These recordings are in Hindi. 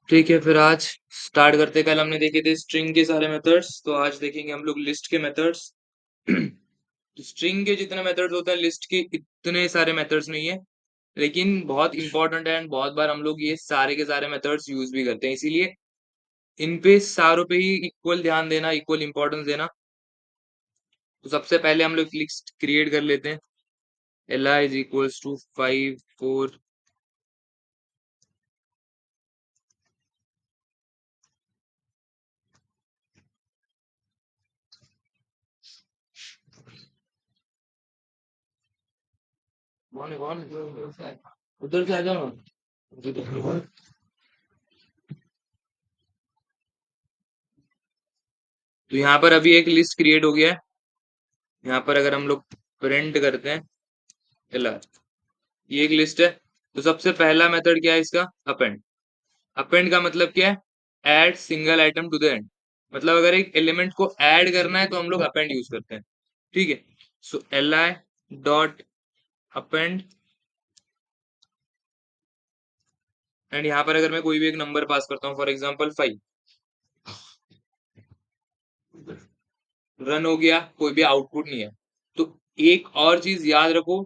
ठीक है, फिर आज स्टार्ट करते। कल हमने देखे थे स्ट्रिंग के सारे मेथड्स, तो आज देखेंगे हम लोग लिस्ट के मेथड्स। स्ट्रिंग के जितने मेथड्स होते हैं लिस्ट के इतने सारे मेथड्स नहीं है, लेकिन बहुत इंपॉर्टेंट है एंड बहुत बार हम लोग ये सारे के सारे मेथड्स यूज भी करते हैं, इसीलिए इन पे सारों पे ही इक्वल ध्यान देना, इक्वल इंपॉर्टेंस देना। तो सबसे पहले हम लोग लिस्ट क्रिएट कर लेते हैं। li is equals to 5 4। उधर से आ जाओ ना। तो यहाँ पर अभी एक लिस्ट क्रिएट हो गया है। यहाँ पर अगर हम लोग प्रिंट करते हैं ला, ये एक लिस्ट है। तो सबसे पहला मेथड क्या है इसका? अपेंड। अपेंड का मतलब क्या है? Add single item to the end. मतलब अगर एक एलिमेंट को ऐड करना है तो हम लोग अपेंड यूज करते हैं। ठीक है, so L I dot append. And यहाँ पर अगर मैं कोई भी एक नंबर पास करता हूँ, फॉर एग्जाम्पल 5, रन हो गया, कोई भी आउटपुट नहीं है। तो एक और चीज याद रखो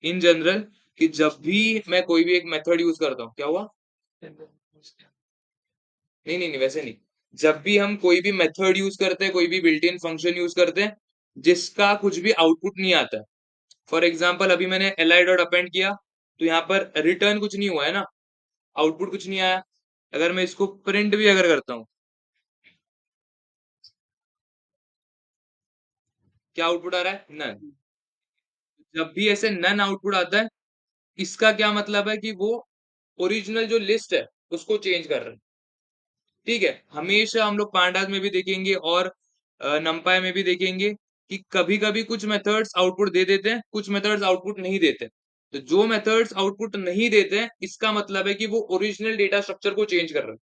इन जनरल, कि जब भी मैं कोई भी एक मेथड यूज करता हूँ, क्या हुआ? नहीं नहीं नहीं, वैसे नहीं। जब भी हम कोई भी मेथड यूज करते हैं, कोई भी बिल्ट इन फंक्शन यूज करते हैं जिसका कुछ भी आउटपुट नहीं आता है, फॉर एग्जाम्पल अभी मैंने एल आई डॉट अपेंड किया, तो यहाँ पर रिटर्न कुछ नहीं हुआ है ना, आउटपुट कुछ नहीं आया। अगर मैं इसको प्रिंट भी अगर करता हूँ, क्या आउटपुट आ रहा है? नन। जब भी ऐसे नन आउटपुट आता है, इसका क्या मतलब है कि वो ओरिजिनल जो लिस्ट है उसको चेंज कर रहे हैं। ठीक है, हमेशा हम लोग पांडास में भी देखेंगे और नंपाई में भी देखेंगे कि कभी कभी कुछ मेथड्स आउटपुट दे देते हैं, कुछ मेथड्स आउटपुट नहीं देते। तो जो मेथड्स आउटपुट नहीं देते हैं, इसका मतलब है कि वो ओरिजिनल डेटा स्ट्रक्चर को चेंज कर रहे हैं।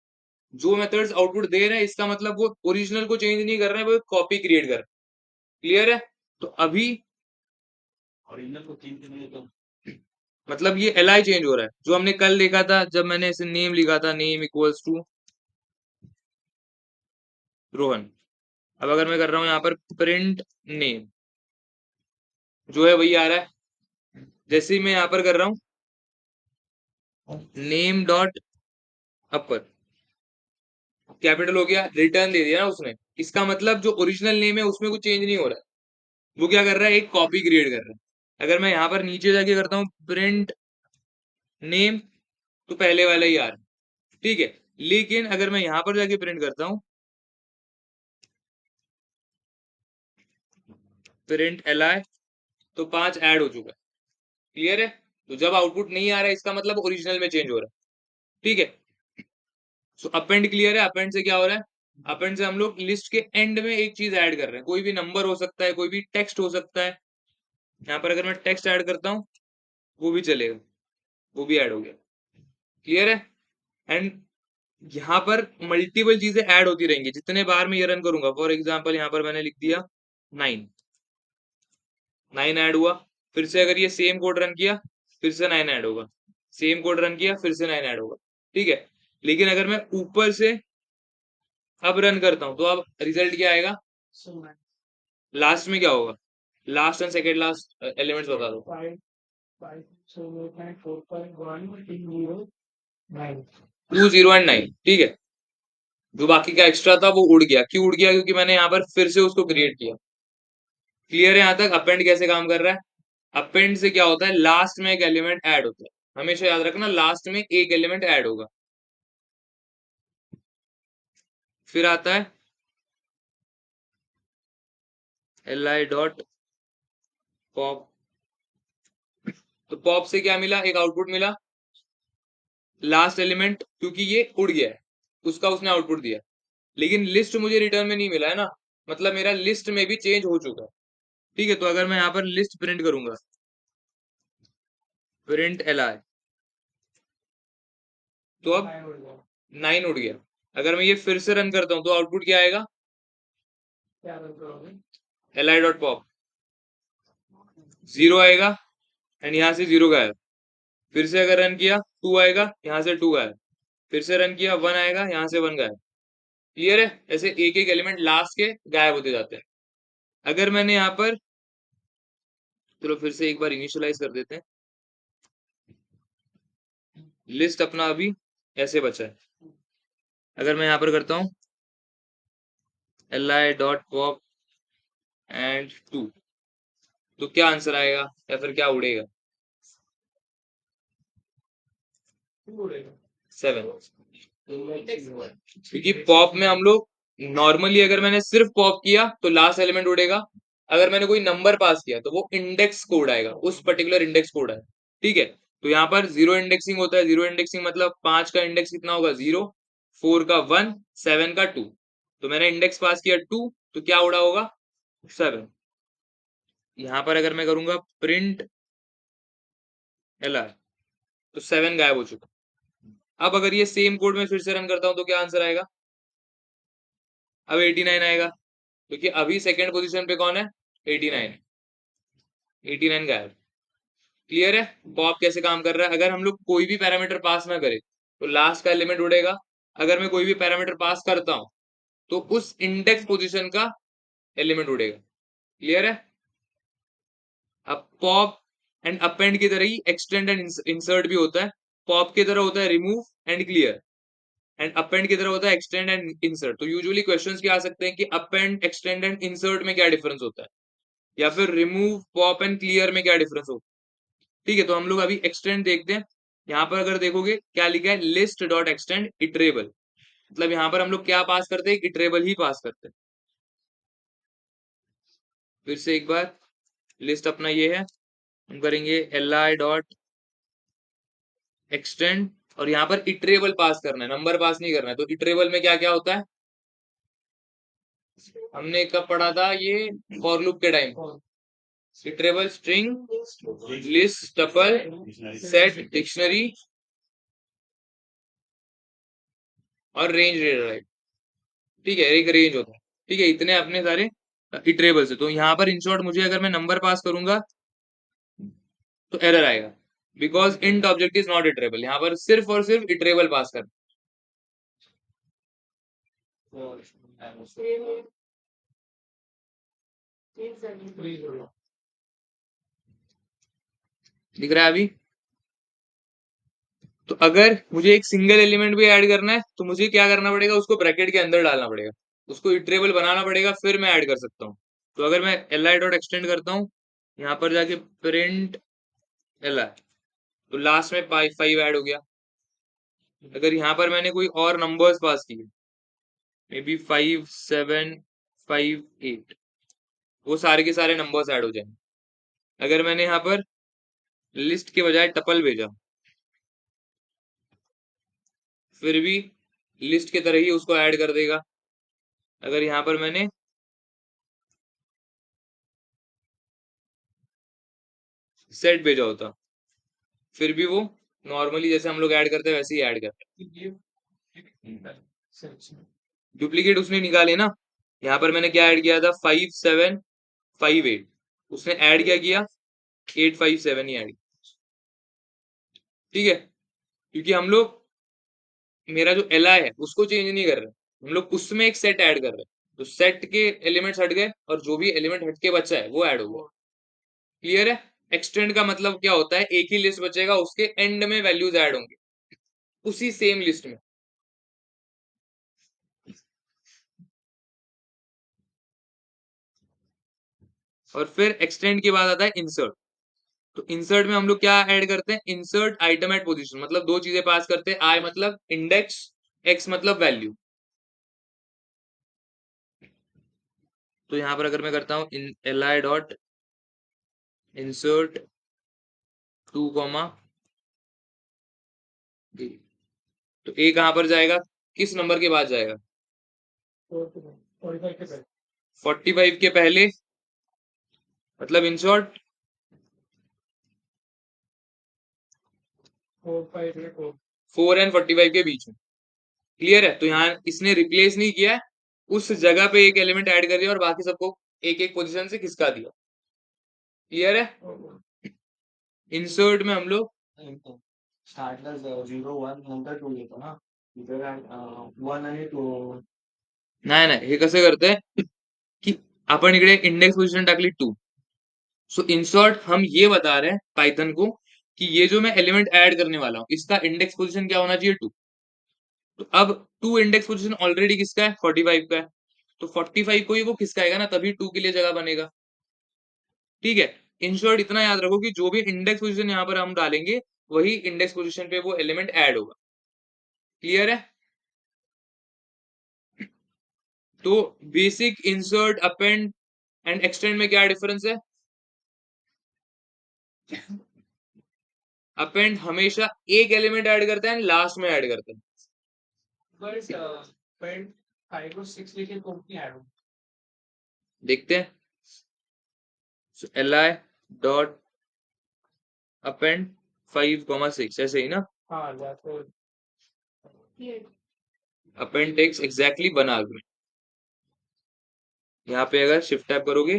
जो मेथड्स आउटपुट दे रहे हैं, इसका मतलब वो ओरिजिनल को चेंज नहीं कर रहे हैं, वो कॉपी क्रिएट कर रहे हैं। क्लियर है? तो अभी मतलब ये एल आई चेंज हो रहा है, जो हमने कल देखा था जब मैंने इसे नेम लिखा था, नेम इक्वल्स टू रोहन। अब अगर मैं कर रहा हूँ यहाँ पर प्रिंट नेम, जो है वही आ रहा है। जैसे ही मैं यहाँ पर कर रहा हूँ नेम डॉट अपर, कैपिटल हो गया, रिटर्न दे दिया ना उसने। इसका मतलब जो ओरिजिनल नेम है उसमें कुछ चेंज नहीं हो रहा है, वो क्या कर रहा है? एक कॉपी क्रिएट कर रहा है। अगर मैं यहाँ पर नीचे जाके करता हूँ प्रिंट नेम, तो पहले वाला ही आ रहा है। ठीक है, लेकिन अगर मैं यहाँ पर जाके प्रिंट करता हूँ प्रिंट एल आई, तो 5 ऐड हो चुका है। क्लियर है? तो जब आउटपुट नहीं आ रहा है, इसका मतलब ओरिजिनल में चेंज हो रहा है। ठीक है, सो अपेंड क्लियर है? अपेंड से क्या हो रहा है? अपेंड से हम लोग लिस्ट के एंड में एक चीज ऐड कर रहे हैं। कोई भी नंबर हो सकता है, कोई भी टेक्स्ट हो सकता है। यहाँ पर अगर मैं टेक्स्ट ऐड करता हूँ वो भी चलेगा, वो भी ऐड हो गया। क्लियर है? एंड यहाँ पर मल्टीपल चीजें ऐड होती रहेंगी जितने बार मैं ये रन करूंगा। फॉर एग्जाम्पल यहाँ पर मैंने लिख दिया 9, 9 ऐड हुआ। फिर से अगर ये सेम कोड रन किया, फिर से 9 ऐड होगा। सेम कोड रन किया, फिर से 9 ऐड होगा। ठीक है, लेकिन अगर मैं ऊपर से अब रन करता हूं, तो अब रिजल्ट क्या आएगा? लास्ट में क्या होगा? Last and second last elements बता दो। 2 0 एंड 9। ठीक है, जो बाकी का एक्स्ट्रा था वो उड़ गया। क्यों उड़ गया? क्योंकि मैंने यहाँ पर फिर से उसको क्रिएट किया। क्लियर है यहाँ तक अपेंड कैसे काम कर रहा है? अपेंड से क्या होता है, लास्ट में एक एलिमेंट ऐड होता है। हमेशा याद रखना, लास्ट में एक एलिमेंट ऐड होगा। फिर आता है एल आई डॉट पॉप। तो पॉप से क्या मिला? एक आउटपुट मिला, लास्ट एलिमेंट, क्योंकि ये उड़ गया है, उसका उसने आउटपुट दिया। लेकिन लिस्ट मुझे रिटर्न में नहीं मिला है ना, मतलब मेरा लिस्ट में भी चेंज हो चुका है। ठीक है, तो अगर मैं यहाँ पर लिस्ट प्रिंट करूंगा, प्रिंट एल आई, तो अब 9 उड़ गया। अगर मैं ये फिर से रन करता हूँ, तो आउटपुट क्या आएगा? एल आई डॉट पॉप 0 आएगा, एंड यहाँ से 0 गायब। फिर से अगर रन किया 2 आएगा, यहाँ से 2 गायब। फिर से रन किया, 1 आएगा, यहाँ से 1 गायब। क्लियर है? ऐसे एक एक एलिमेंट लास्ट के गायब होते जाते हैं। अगर मैंने यहाँ पर, चलो फिर से एक बार इनिशियलाइज कर देते हैं। लिस्ट अपना अभी ऐसे बचा है। अगर मैं यहाँ पर करता हूँ li डॉट पॉप एंड 2, तो क्या आंसर आएगा या फिर क्या उड़ेगा? 7। क्योंकि पॉप में हम लोग नॉर्मली, अगर मैंने सिर्फ पॉप किया तो लास्ट एलिमेंट उड़ेगा। अगर मैंने कोई नंबर पास किया तो वो इंडेक्स कोड आएगा, उस पर्टिकुलर इंडेक्स कोड है। ठीक है, तो यहाँ पर जीरो इंडेक्सिंग होता है। जीरो इंडेक्सिंग मतलब 5 का इंडेक्स कितना होगा? 0, 4 का 1, 7 का 2। तो मैंने इंडेक्स पास किया 2, तो क्या उड़ा होगा? 7। यहाँ पर अगर मैं करूंगा प्रिंट एलआर, तो 7 गायब हो चुका। अब अगर ये सेम कोड में फिर से रन करता हूं तो क्या आंसर आएगा? अब 89 आएगा, क्योंकि अभी सेकंड पोजीशन पे कौन है? 89। 89 गायब। क्लियर है? पॉप कैसे काम कर रहा है? अगर हम लोग कोई भी पैरामीटर पास ना करें तो लास्ट का एलिमेंट उड़ेगा। अगर मैं कोई भी पैरामीटर पास करता हूं तो उस इंडेक्स पोजीशन का एलिमेंट उड़ेगा। क्लियर है? अब पॉप एंड अपेंड की तरह ही एक्सटेंड एंड इंसर्ट भी होता है। पॉप की तरह होता है remove and clear, and append की तरह होता है एक्सटेंड एंड इंसर्ट। तो यूजुअली क्वेश्चंस क्या आ सकते हैं कि अपेंड, एक्सटेंड एंड इंसर्ट में क्या डिफरेंस होता है, या फिर रिमूव, पॉप एंड क्लियर में क्या डिफरेंस होता है। ठीक है, तो हम लोग अभी एक्सटेंड देखते हैं। यहाँ पर अगर देखोगे क्या लिखा है, लिस्ट डॉट एक्सटेंड इटरेबल, मतलब यहाँ पर हम लोग क्या पास करते हैं? इटरेबल ही पास करते हैं। फिर से एक बार, लिस्ट अपना ये है, हम करेंगे li डॉट एक्सटेंड, और यहाँ पर इटरेबल पास करना है, नंबर पास नहीं करना है। तो इटरेबल में क्या क्या होता है? हमने कब पढ़ा था ये? फॉर लूप के time. Iterable string, list, tuple, set, dictionary और रेंज राइट। ठीक है, एक रेंज होता है। ठीक है, इतने अपने सारे इटरेबल से। तो यहाँ पर इन शॉर्ट मुझे अगर मैं नंबर पास करूंगा तो एरर आएगा, because int object is not iterable. यहाँ पर सिर्फ और सिर्फ इटरेबल पास कर। दिख रहा है अभी? तो अगर मुझे एक सिंगल एलिमेंट भी ऐड करना है तो मुझे क्या करना पड़ेगा? उसको ब्रैकेट के अंदर डालना पड़ेगा, उसको इटरेबल बनाना पड़ेगा, फिर मैं ऐड कर सकता हूँ। तो अगर मैं li डॉट एक्सटेंड करता हूँ, यहाँ पर जाके प्रिंट li, तो लास्ट में 5 ऐड हो गया। अगर यहाँ पर मैंने कोई और नंबर्स पास किए, मे बी 5, 7, 5, 8, वो सारे के सारे नंबर्स ऐड हो जाएंगे। अगर मैंने यहाँ पर लिस्ट के बजाय टपल भेजा, फिर भी लिस्ट के तरह ही उसको ऐड कर देगा। अगर यहाँ पर मैंने सेट भेजा होता, फिर भी वो नॉर्मली जैसे हम लोग ऐड करते हैं वैसे ही ऐड करते हैं। डुप्लीकेट उसने निकाले ना। यहाँ पर मैंने क्या ऐड किया था? 5, 7, 5, 8। उसने ऐड क्या किया? 8, 5, 7 ही ऐड। ठीक है, क्योंकि हम लोग, मेरा जो एल आई है उसको चेंज नहीं कर रहे, हम लोग उसमें एक सेट ऐड कर रहे हैं। तो सेट के एलिमेंट्स हट गए और जो भी एलिमेंट हट के बचा है वो ऐड हो गया। क्लियर है? एक्सटेंड का मतलब क्या होता है? एक ही लिस्ट बचेगा, उसके एंड में वैल्यूज ऐड होंगे उसी सेम लिस्ट में। और फिर एक्सटेंड के बाद आता है इंसर्ट। तो इंसर्ट में हम लोग क्या ऐड करते हैं? इंसर्ट आइटम एट पोजीशन, मतलब दो चीजें पास करते हैं। आई मतलब इंडेक्स, एक्स मतलब वैल्यू। तो यहां पर अगर मैं करता हूं एल आई डॉट इंसर्ट 2, तो ए कहां पर जाएगा? किस नंबर के बाद जाएगा? 45 के पहले, मतलब इन शॉर्ट 4 एंड 45 के बीच में। क्लियर है? तो यहाँ इसने रिप्लेस नहीं किया है, उस जगह पे एक एलिमेंट ऐड कर दिया और बाकी सबको एक एक पोजीशन से खिसका दिया। क्लियर है? इंसर्ट में हम लोग नाही नाही, हे कसं करतंय की आपण इकडे इंडेक्स पोझिशन टाकली 2. सो इन शॉर्ट हम ये बता रहे हैं पाइथन को कि ये जो मैं एलिमेंट ऐड करने वाला हूँ इसका इंडेक्स पोजीशन क्या होना चाहिए 2. तो अब 2 इंडेक्स पोजीशन ऑलरेडी किसका है 45 का है. तो 45 को ही वो किसका आएगा ना, तभी 2 के लिए जगह बनेगा. ठीक है. इन शॉर्ट इतना याद रखो कि जो भी इंडेक्स पोजीशन यहाँ पर हम डालेंगे वही इंडेक्स पोजीशन पे वो एलिमेंट ऐड होगा. क्लियर है. तो basic, insert, append and extend में क्या डिफरेंस है. अपेंड हमेशा एक एलिमेंट ऐड करता है, लास्ट में ऐड करता है. देखते हैं. li डॉट अपेंड 5,6 ऐसे ही ना. Append takes exactly 1 argument. यहाँ पे अगर शिफ्ट टैब करोगे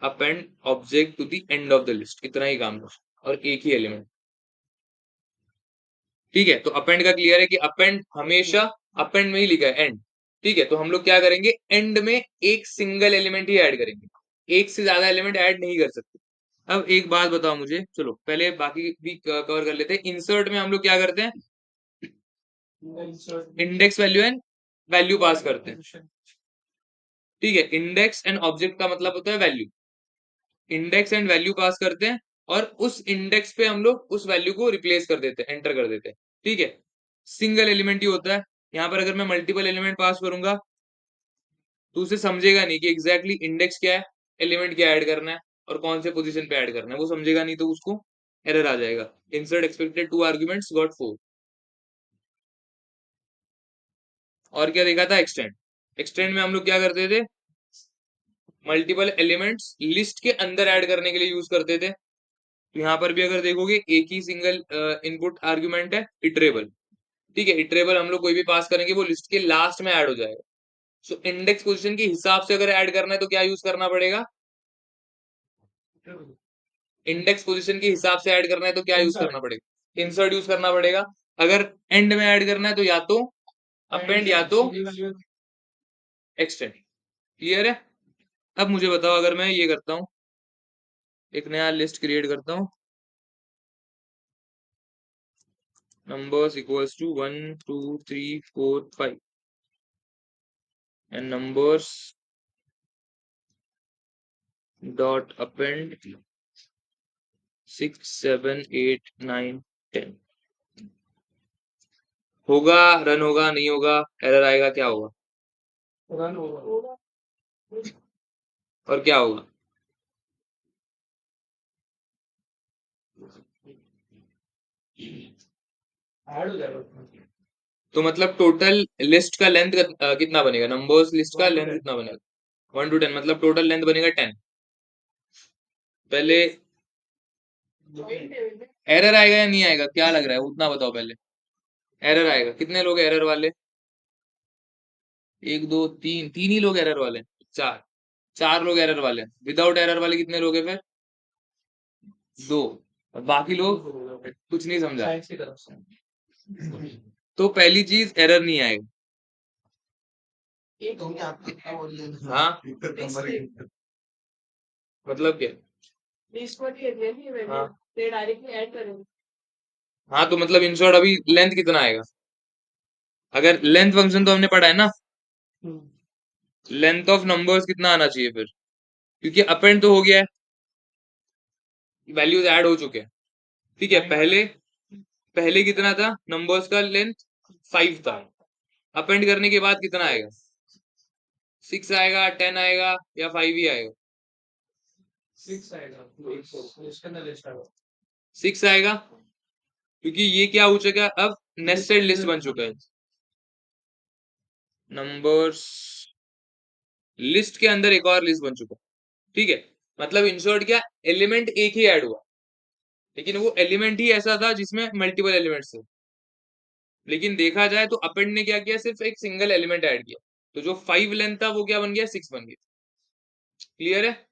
append object to the end of the list, इतना ही काम कर और एक ही एलिमेंट. ठीक है. तो अपेंड का क्लियर है कि अपेंड हमेशा अपेंड में ही लिखा है एंड. ठीक है. तो हम लोग क्या करेंगे, एंड में एक सिंगल एलिमेंट ही ऐड करेंगे, एक से ज्यादा एलिमेंट ऐड नहीं कर सकते. अब एक बात बताओ मुझे, चलो पहले बाकी भी कवर कर लेते हैं. इंसर्ट में हम लोग क्या करते हैं, index value and value pass करते हैं. ठीक है. इंडेक्स एंड ऑब्जेक्ट का मतलब होता है value. Index and value pass करते हैं और उस इंडेक्स पे हम लोग उस वैल्यू को रिप्लेस कर देते हैं, एंटर कर देते हैं. ठीक है. सिंगल एलिमेंट ही होता है. यहाँ पर अगर मैं मल्टीपल एलिमेंट पास करूंगा तो उसे समझेगा नहीं कि एग्जैक्टली इंडेक्स क्या है, एलिमेंट क्या ऐड करना है और कौन से पोजीशन पे ऐड करना है, वो समझेगा नहीं, तो उसको एरर आ जाएगा. Insert expected 2 arguments got 4. और क्या देखा था, एक्सटेंड. एक्सटेंड में हम लोग क्या करते थे, मल्टीपल एलिमेंट्स लिस्ट के अंदर ऐड करने के लिए यूज करते थे. तो यहाँ पर भी अगर देखोगे एक ही सिंगल इनपुट आर्गुमेंट है, इटरेबल. ठीक है. इटरेबल हम लोग कोई भी पास करेंगे वो लिस्ट के लास्ट में ऐड हो जाएगा. सो इंडेक्स पोजीशन के हिसाब से अगर ऐड करना है तो क्या यूज करना पड़ेगा, इंडेक्स पोजीशन के हिसाब से ऐड करना है तो क्या यूज करना पड़ेगा, इंसर्ट यूज करना पड़ेगा. अगर एंड में ऐड करना है तो या तो अपेंड या तो एक्सटेंड. क्लियर है. अब मुझे बताओ, अगर मैं ये करता हूँ, एक नया लिस्ट क्रिएट करता हूँ, numbers equals to 1 2 3 4 5 and numbers dot append 6 7 8 9 10. होगा, रन होगा, नहीं होगा, एरर आएगा, क्या होगा, और क्या होगा. तो मतलब टोटल लिस्ट का लेंथ कितना बनेगा, नंबर्स लिस्ट का लेंथ कितना बनेगा, 1 to 10, मतलब टोटल लेंथ बनेगा 10. पहले एरर आएगा या नहीं आएगा, क्या लग रहा है, उतना बताओ पहले. एरर आएगा. कितने लोग एरर वाले, एक दो तीन, तीन ही लोग एरर वाले हैं. चार, चार लोग एरर वाले हैं. विदाउट एरर वाले कितने लोग हैं फिर, दो. और बाकी लोग कुछ नहीं समझा. तो पहली चीज एरर नहीं आएगा. हाँ, मतलब क्या. हाँ. हाँ, तो मतलब इन शॉर्ट अभी लेंथ कितना आएगा, अगर लेंथ फंक्शन तो हमने पढ़ा है ना, लेंथ ऑफ नंबर्स कितना आना चाहिए फिर, क्योंकि अपेंड तो हो गया है, वैल्यूज ऐड हो चुके हैं. ठीक है. पहले पहले कितना था नंबर्स का लेंथ, 5 था. अपेंड करने के बाद कितना आएगा, 6 आएगा, 10 आएगा या 5 ही आएगा, 6 आएगा. क्योंकि ये क्या हो चुका है, अब नेस्टेड लिस्ट बन चुका है. नंबर्स लिस्ट के अंदर एक और लिस्ट बन चुका है. ठीक है. मतलब इंसर्ट क्या, एलिमेंट एक ही ऐड हुआ, लेकिन वो एलिमेंट ही ऐसा था जिसमें मल्टीपल एलिमेंट्स थे. लेकिन देखा जाए तो अपेंड ने क्या किया, सिर्फ एक सिंगल एलिमेंट ऐड किया. तो जो 5 लेंथ था वो क्या बन गया, 6 बन गया. क्लियर है.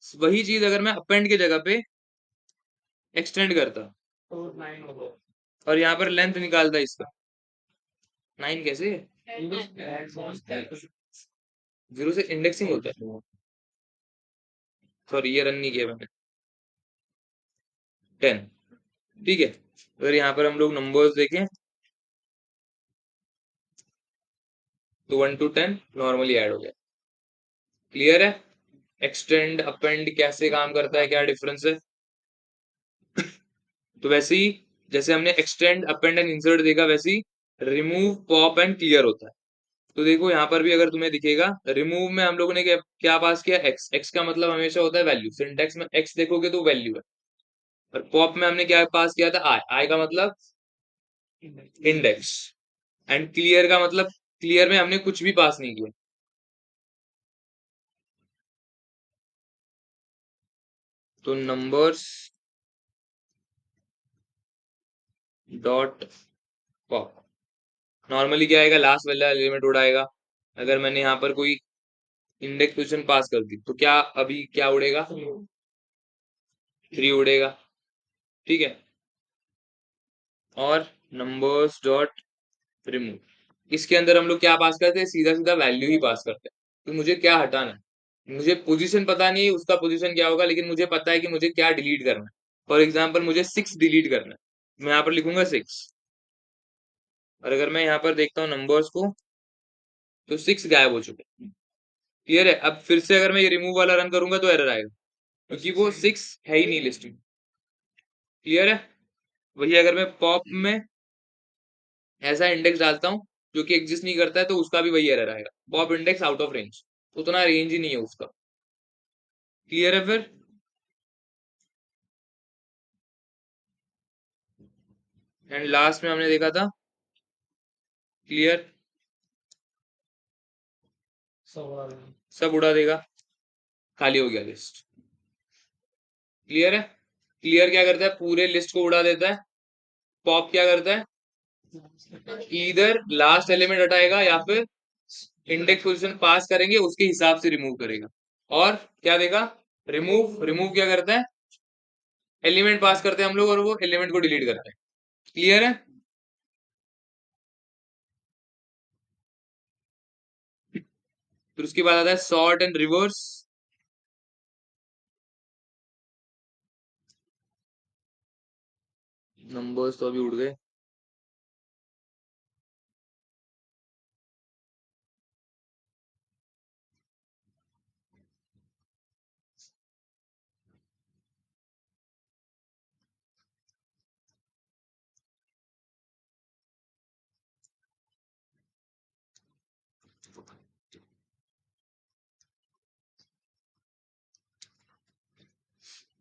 वही चीज अगर मैं अपेंड के जगह पे एक्सटेंड करता और यहाँ पर लेंथ निकालता इसका, 9 कैसे? 0 से इंडेक्सिंग होता है। सॉरी, ये रन नहीं किया मैंने। 10। ठीक है, अगर यहाँ पर हम लोग नंबर्स देखें तो 1 to 10 नॉर्मली ऐड हो गया। क्लियर है? एक्सटेंड अपेंड कैसे काम करता है, क्या डिफरेंस है? तो वैसे ही जैसे हमने एक्सटेंड अपेंड एंड इंसर्ट देखा, वैसे ही रिमूव पॉप एंड क्लियर होता है। तो देखो यहाँ पर भी अगर तुम्हें दिखेगा, रिमूव में हम लोगों ने क्या पास किया? एक्स। एक्स का मतलब हमेशा होता है वैल्यू। सिंटेक्स में एक्स देखोगे तो वैल्यू है। और पॉप में हमने क्या पास किया था? आई। आई का मतलब इंडेक्स। एंड क्लियर का मतलब, क्लियर में हमने कुछ भी पास नहीं किया। तो नंबर्स डॉट पॉप नॉर्मली क्या आएगा? लास्ट वाला एलिमेंट उड़ाएगा। अगर मैंने यहाँ पर कोई इंडेक्स पोजीशन पास कर दी तो क्या अभी क्या उड़ेगा? 3 उड़ेगा। ठीक है, और नंबर्स डॉट रिमूव, इसके अंदर हम लोग क्या पास करते हैं? सीधा सीधा वैल्यू ही पास करते हैं। तो मुझे क्या हटाना है? मुझे पोजीशन पता नहीं है उसका पोजीशन क्या होगा, लेकिन मुझे पता है कि मुझे क्या डिलीट करना है। फॉर एग्जाम्पल मुझे 6 डिलीट करना है, मैं यहाँ पर लिखूंगा 6। और अगर मैं यहाँ पर देखता हूँ नंबर्स को, तो 6 गायब हो चुके हैं। क्लियर है? अब फिर से अगर मैं ये रिमूव वाला रन करूंगा तो एरर आएगा, क्योंकि वो 6 है ही नहीं लिस्ट में। क्लियर है? वही अगर मैं पॉप में ऐसा इंडेक्स डालता हूँ जो कि एग्जिस्ट नहीं करता है, तो उसका भी वही एरर आएगा, pop index out of range. उतना रेंज ही नहीं है उसका। क्लियर है फिर? एंड लास्ट में हमने देखा था क्लियर, सब उड़ा देगा, खाली हो गया लिस्ट। क्लियर है? क्लियर क्या करता है? पूरे लिस्ट को उड़ा देता है। पॉप क्या करता है? इधर लास्ट एलिमेंट हटाएगा या फिर इंडेक्स पोजीशन पास करेंगे उसके हिसाब से रिमूव करेगा। और क्या देगा? रिमूव। रिमूव क्या करता है? एलिमेंट पास करते हैं हम लोग और वो एलिमेंट को डिलीट करते हैं। क्लियर है? फिर उसके बाद आता है सॉर्ट एंड रिवर्स। नंबर्स तो अभी उड़ गए।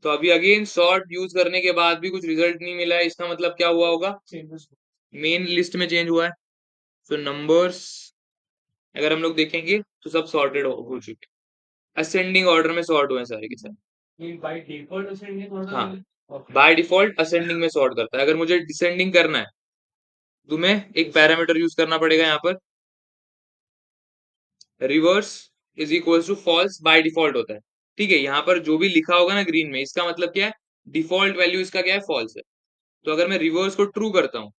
तो अभी अगेन सॉर्ट यूज करने के बाद भी कुछ रिजल्ट नहीं मिला है, इसका मतलब क्या हुआ होगा? मेन लिस्ट में चेंज हुआ है। तो नंबर्स अगर हम लोग देखेंगे तो सब सॉर्टेड हो चुके हैं, असेंडिंग ऑर्डर में सॉर्ट हुए हैं सारे के सारे। By default ascending order? हाँ, बाय डिफॉल्ट असेंडिंग में सॉर्ट करता है। अगर मुझे डिसेंडिंग करना है तो मैं एक पैरामीटर यूज करना पड़ेगा यहाँ पर, reverse is equal to false by default होता है। ठीक है, यहाँ पर जो भी लिखा होगा ना ग्रीन में, इसका मतलब क्या है? डिफॉल्ट वैल्यू इसका क्या है? फॉल्स है। तो अगर मैं रिवर्स को ट्रू करता हूँ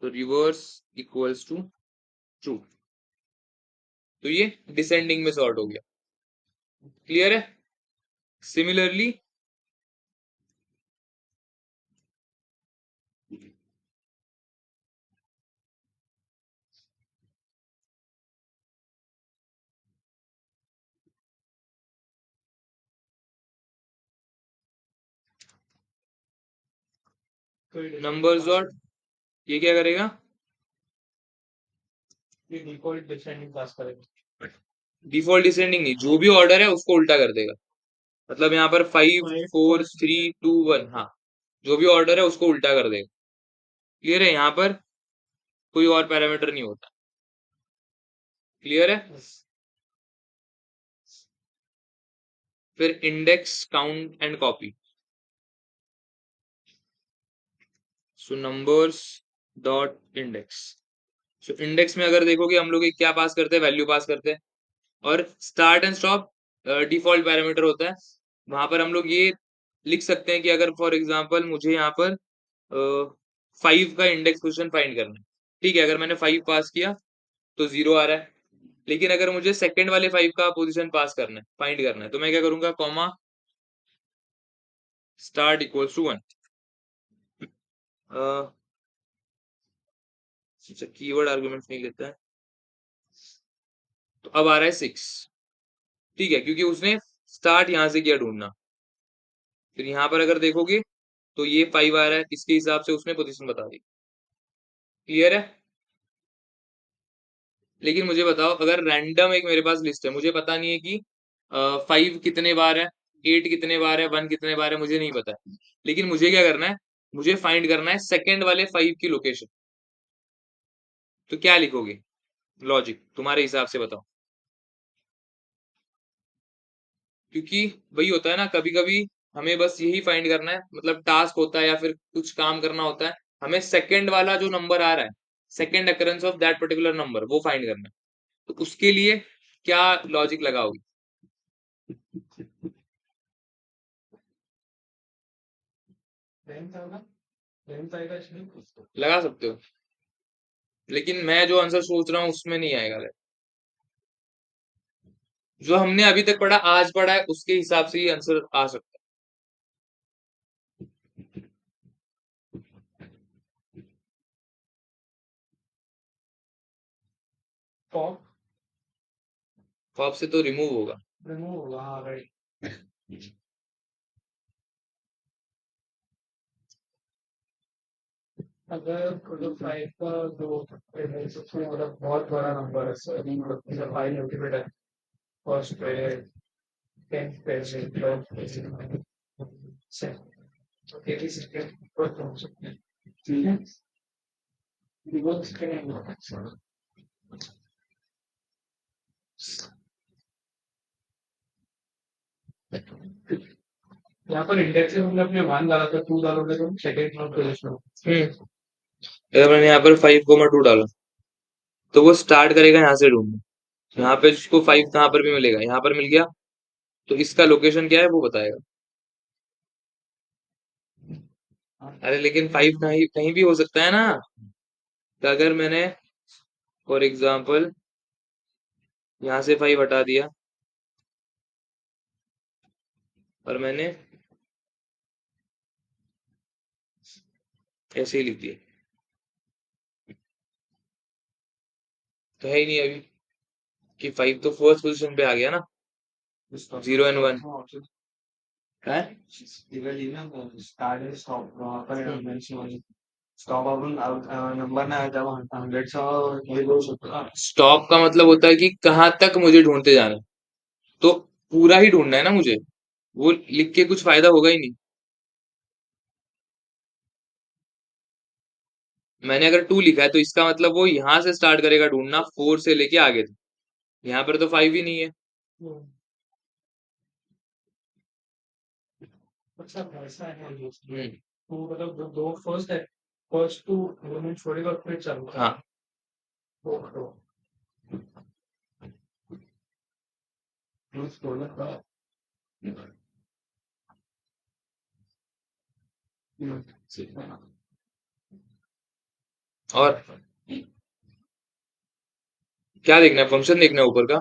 तो रिवर्स इक्वल्स टू ट्रू, तो ये डिसेंडिंग में सॉर्ट हो गया। क्लियर है? सिमिलरली नंबर्स डॉट, ये क्या करेगा? डिफॉल्ट डिसेंडिंग पास करेगा। डिफॉल्ट डिसेंडिंग नहीं, जो भी ऑर्डर है उसको उल्टा कर देगा। मतलब यहाँ पर 5 4 3 2 1, हाँ, जो भी ऑर्डर है उसको उल्टा कर देगा। क्लियर है? यहाँ पर कोई और पैरामीटर नहीं होता। क्लियर है? फिर index count and copy. So numbers dot index. So index में अगर देखोगे हम लोग क्या पास करते हैं? वैल्यू पास करते हैं। और start and stop default parameter होता है। वहां पर हम लोग ये लिख सकते हैं कि अगर फॉर एग्जांपल मुझे यहाँ पर 5 का इंडेक्स पोजीशन फाइंड करना है। ठीक है, अगर मैंने 5 पास किया तो 0 आ रहा है। लेकिन अगर मुझे सेकंड वाले 5 का पोजीशन पास करना है, फाइंड करना है, तो मैं क्या करूंगा, कॉमा स्टार्ट इक्वल्स टू 1। अच्छा, कीवर्ड आर्गुमेंट नहीं लेता है, तो अब आ रहा है 6। ठीक है, क्योंकि उसने स्टार्ट यहां से किया ढूंढना। फिर यहाँ पर अगर देखोगे तो ये 5 आ रहा है, इसके हिसाब से उसने पोजीशन बता दी। क्लियर है? लेकिन मुझे बताओ, अगर रैंडम एक मेरे पास लिस्ट है, मुझे पता नहीं है कि 5 कितने बार है, 8 कितने बार है, 1 कितने बार है, मुझे नहीं पता है। लेकिन मुझे क्या करना है, मुझे फाइंड करना है सेकंड वाले 5 की लोकेशन। तो क्या लिखोगे लॉजिक, तुम्हारे हिसाब से बताओ। क्योंकि वही होता है ना, कभी कभी हमें बस यही फाइंड करना है, मतलब टास्क होता है या फिर कुछ काम करना होता है, हमें सेकंड वाला जो नंबर आ रहा है, second occurrence of that particular number, वो फाइंड करना है। तो उसके लिए क्या लॉजिक लगाओगे? लगा सकते हो, लेकिन मैं जो आंसर सोच रहा हूँ उसमें नहीं आएगा। जो हमने अभी तक पढ़ा, आज पढ़ा है, उसके हिसाब से ही आंसर आ सकता है। फॉप से तो रिमूव होगा। हम्म, अगर मैंने यहाँ पर 5,2 डाला, तो वो स्टार्ट करेगा यहाँ से ढूंढना। यहाँ पे उसको 5 कहाँ पर भी मिलेगा, यहाँ पर मिल गया, तो इसका लोकेशन क्या है वो बताएगा। अरे लेकिन 5 कहीं कहीं भी हो सकता है ना। तो अगर मैंने फॉर एग्जाम्पल यहाँ से 5 हटा दिया और मैंने ऐसे ही लिख दिया, तो है ही नहीं अभी, कि 5 तो फर्स्ट पोजीशन पे आ गया ना, 0 and 1 है। स्टॉप का मतलब होता है कि कहाँ तक मुझे ढूंढते जाना है, तो पूरा ही ढूंढना है ना मुझे, वो लिख के कुछ फायदा होगा ही नहीं। मैंने अगर 2 लिखा है तो इसका मतलब वो यहाँ से स्टार्ट करेगा ढूंढना, 4 से लेके आगे तक। यहाँ पर तो 5 ही नहीं है। हम्म, हाँ। और क्या देखना है, फंक्शन देखना है ऊपर का।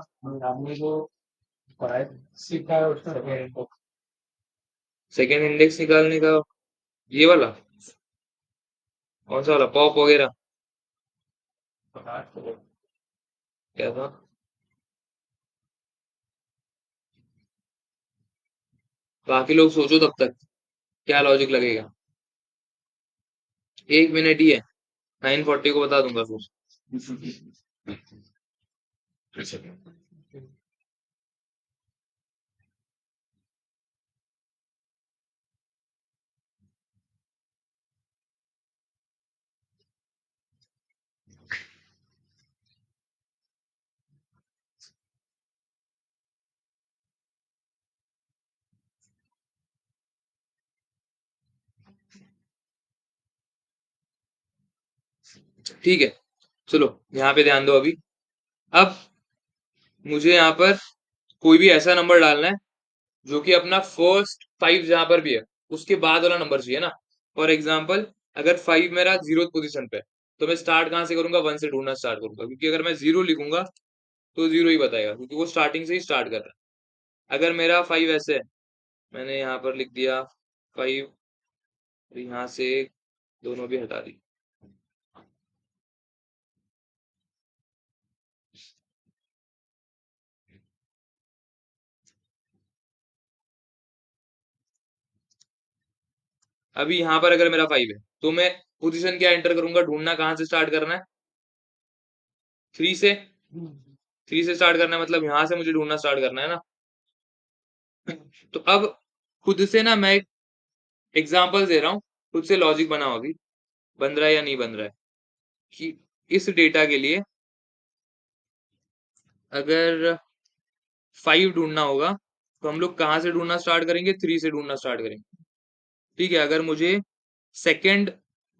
सेकंड इंडेक्स निकालने का, ये वाला कौन सा वाला, पॉप वगैरह, क्या था। बाकी लोग सोचो तब तक, क्या लॉजिक लगेगा। 1 मिनट ही है, 9:40 को बता दूंगा फिर। ठीक है, चलो यहाँ पे ध्यान दो अभी। अब मुझे यहाँ पर कोई भी ऐसा नंबर डालना है जो कि अपना फर्स्ट 5 जहां पर भी है उसके बाद वाला नंबर चाहिए ना। फॉर एग्जाम्पल अगर 5 मेरा 0th पोजीशन पे है, तो मैं स्टार्ट कहाँ से करूंगा? 1 से ढूंढना स्टार्ट करूंगा, क्योंकि अगर मैं 0 लिखूंगा तो 0 ही बताएगा, क्योंकि वो स्टार्टिंग से ही स्टार्ट कर रहा है। अगर मेरा 5 ऐसे है, मैंने यहाँ पर लिख दिया 5, यहाँ से दोनों भी हटा दी। अभी यहाँ पर अगर मेरा 5 है, तो मैं पोजीशन क्या एंटर करूंगा? ढूंढना कहाँ से स्टार्ट करना है? 3 से। 3 से स्टार्ट करना है, मतलब यहाँ से मुझे ढूंढना स्टार्ट करना है ना। तो अब खुद से ना मैं एग्जांपल दे रहा हूँ, खुद से लॉजिक बनाओ अभी, बन रहा है या नहीं बन रहा है, कि इस डेटा के लिए अगर 5 ढूंढना होगा, तो हम लोग कहाँ से ढूंढना स्टार्ट करेंगे? 3 से ढूंढना स्टार्ट करेंगे। ठीक है, अगर मुझे सेकंड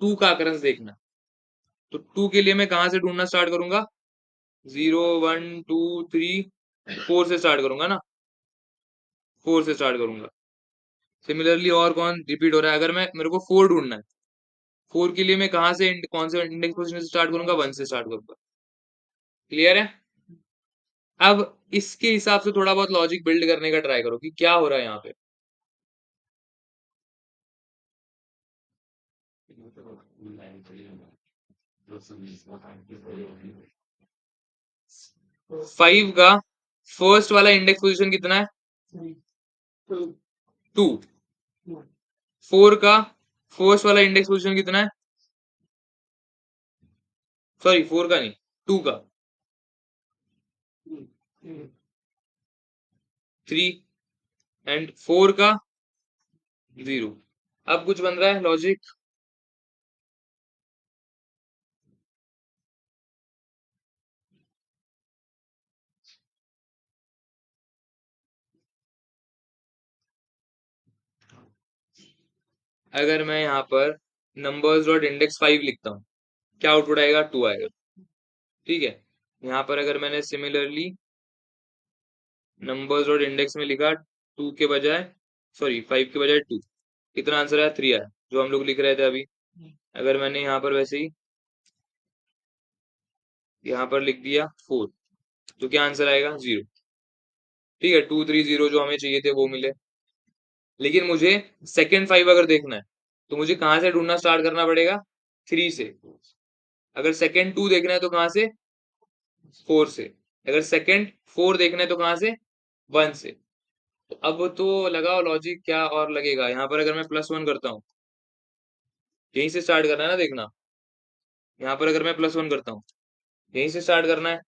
2 का अकरंस देखना है, तो 2 के लिए मैं कहाँ से ढूंढना स्टार्ट करूंगा? 0 1 2 3 4 से स्टार्ट करूंगा ना, 4 से स्टार्ट करूंगा। सिमिलरली और कौन रिपीट हो रहा है? अगर मैं मेरे को 4 ढूंढना है, 4 के लिए मैं कहाँ से कौन से इंडेक्स पोजीशन से स्टार्ट करूंगा? 1 से स्टार्ट करूंगा। क्लियर है? अब इसके हिसाब से थोड़ा बहुत लॉजिक बिल्ड करने का ट्राई करो कि क्या हो रहा है यहाँ पे। 5 का फर्स्ट वाला इंडेक्स पोजीशन कितना है? 2। 4 का फर्स्ट वाला इंडेक्स पोजीशन कितना है? सॉरी, 4 का नहीं, 2 का 3, एंड 4 का 0। अब कुछ बन रहा है लॉजिक? अगर मैं यहाँ पर नंबर्स डॉट इंडेक्स 5 लिखता हूँ, क्या आउटपुट आएगा? 2 आएगा। ठीक है, यहाँ पर अगर मैंने सिमिलरली नंबर्स डॉट इंडेक्स में लिखा 2 के बजाय, सॉरी 5 के बजाय 2, कितना आंसर आया? 3 आया, जो हम लोग लिख रहे थे अभी। अगर मैंने यहाँ पर वैसे ही यहाँ पर लिख दिया 4, तो क्या आंसर आएगा? 0। ठीक है, 2 3 0 जो हमें चाहिए थे वो मिले। लेकिन मुझे सेकेंड 5 अगर देखना है, तो मुझे कहाँ से ढूंढना स्टार्ट करना पड़ेगा? 3 से। अगर सेकेंड 2 देखना है तो कहाँ से? 4 से। अगर सेकेंड 4 देखना है तो कहाँ से? 1 से। तो अब तो लगाओ लॉजिक, क्या और लगेगा? यहाँ पर अगर मैं +1 करता हूँ, यहीं से स्टार्ट करना है ना देखना। यहाँ पर अगर मैं +1 करता हूँ, यहीं से स्टार्ट करना है।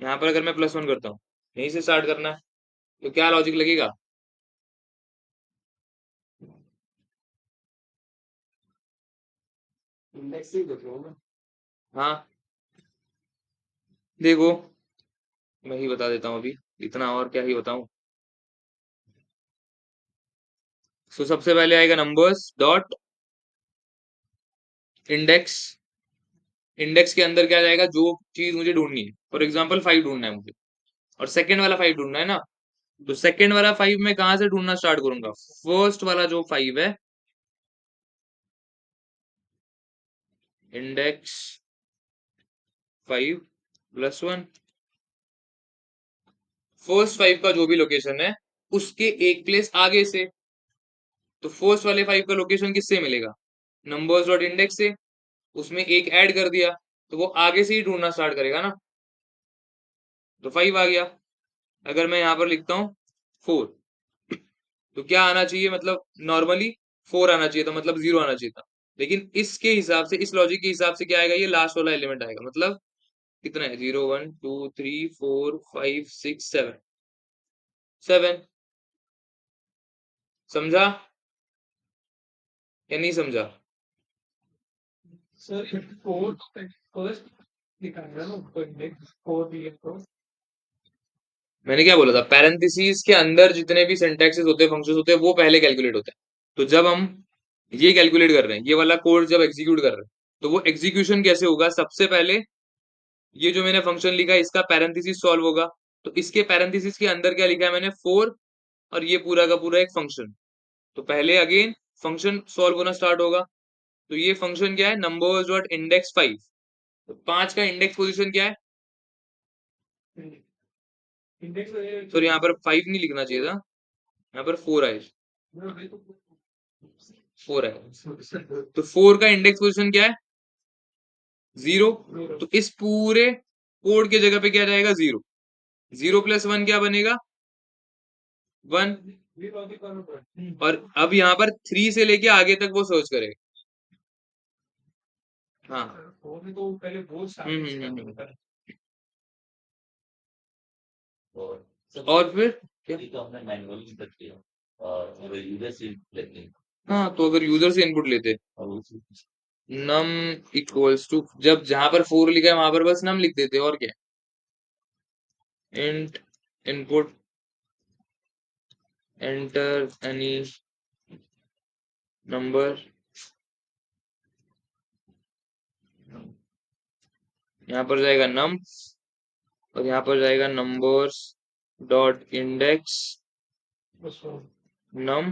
यहाँ पर अगर मैं +1 करता हूँ, यहीं से स्टार्ट करना है। तो क्या लॉजिक लगेगा? हाँ, देखो मैं ही बता देता हूँ अभी, इतना और क्या ही बताऊँ। सो सबसे पहले आएगा नंबर्स डॉट इंडेक्स। इंडेक्स के अंदर क्या जाएगा? जो चीज मुझे ढूंढनी है, फॉर एग्जाम्पल 5 ढूंढना है मुझे, और सेकंड वाला 5 ढूंढना है ना। तो सेकंड वाला 5 मैं कहाँ से ढूंढना स्टार्ट करूंगा? फर्स्ट वाला जो 5 है, इंडेक्स 5 +1, फर्स्ट 5 का जो भी लोकेशन है, उसके एक प्लेस आगे से। तो फर्स्ट वाले 5 का लोकेशन किससे मिलेगा? नंबर्स डॉट इंडेक्स से। उसमें एक ऐड कर दिया, तो वो आगे से ही ढूंढना स्टार्ट करेगा ना। तो 5 आ गया। अगर मैं यहाँ पर लिखता हूँ 4, तो क्या आना चाहिए? मतलब नॉर्मली 4 आना चाहिए था, मतलब 0 आना चाहिए था। लेकिन इसके हिसाब से, इस लॉजिक के हिसाब से क्या आएगा? ये लास्ट वाला एलिमेंट आएगा। मतलब कितना है? 0 1 2 3 4 5 6 7, 7। समझा या नहीं समझा? मैंने क्या बोला था? पैरेंथेसिस के अंदर जितने भी सिंटैक्सेस होते हैं, फंक्शंस होते हैं, वो पहले कैलकुलेट होते हैं। तो जब हम ये कैलकुलेट कर रहे हैं, ये वाला कोड जब एग्जीक्यूट कर रहे हैं, तो वो एग्जीक्यूशन कैसे होगा? सबसे पहले ये जो मैंने फंक्शन लिखा है, इसका पैरेंथेसिस सॉल्व होगा। तो इसके पैरेंथेसिस के अंदर क्या लिखा है मैंने? 4, और ये पूरा का पूरा एक फंक्शन। तो पहले अगेन फंक्शन सॉल्व होना स्टार्ट होगा। तो ये फंक्शन क्या है, नंबर्स डॉट इंडेक्स 5। तो 5 का इंडेक्स पोजीशन क्या है, सॉरी यहाँ पर 5 नहीं लिखना चाहिए था, यहाँ पर 4 आए, 4 है। तो 4 का इंडेक्स पोजीशन क्या है, 0। तो इस पूरे कोड के जगह पे क्या जाएगा, 0। 0 प्लस 1 क्या बनेगा, 1। और अब यहाँ पर 3 से लेके आगे तक वो सर्च करेगा। हाँ और फिर क्या, हाँ तो अगर यूजर से इनपुट लेते, नम इक्वल्स टू, जब जहां पर 4 लिखा है वहां पर बस नम लिख देते, और क्या, int input enter any number, यहाँ पर जाएगा नम और यहाँ पर जाएगा numbers dot index num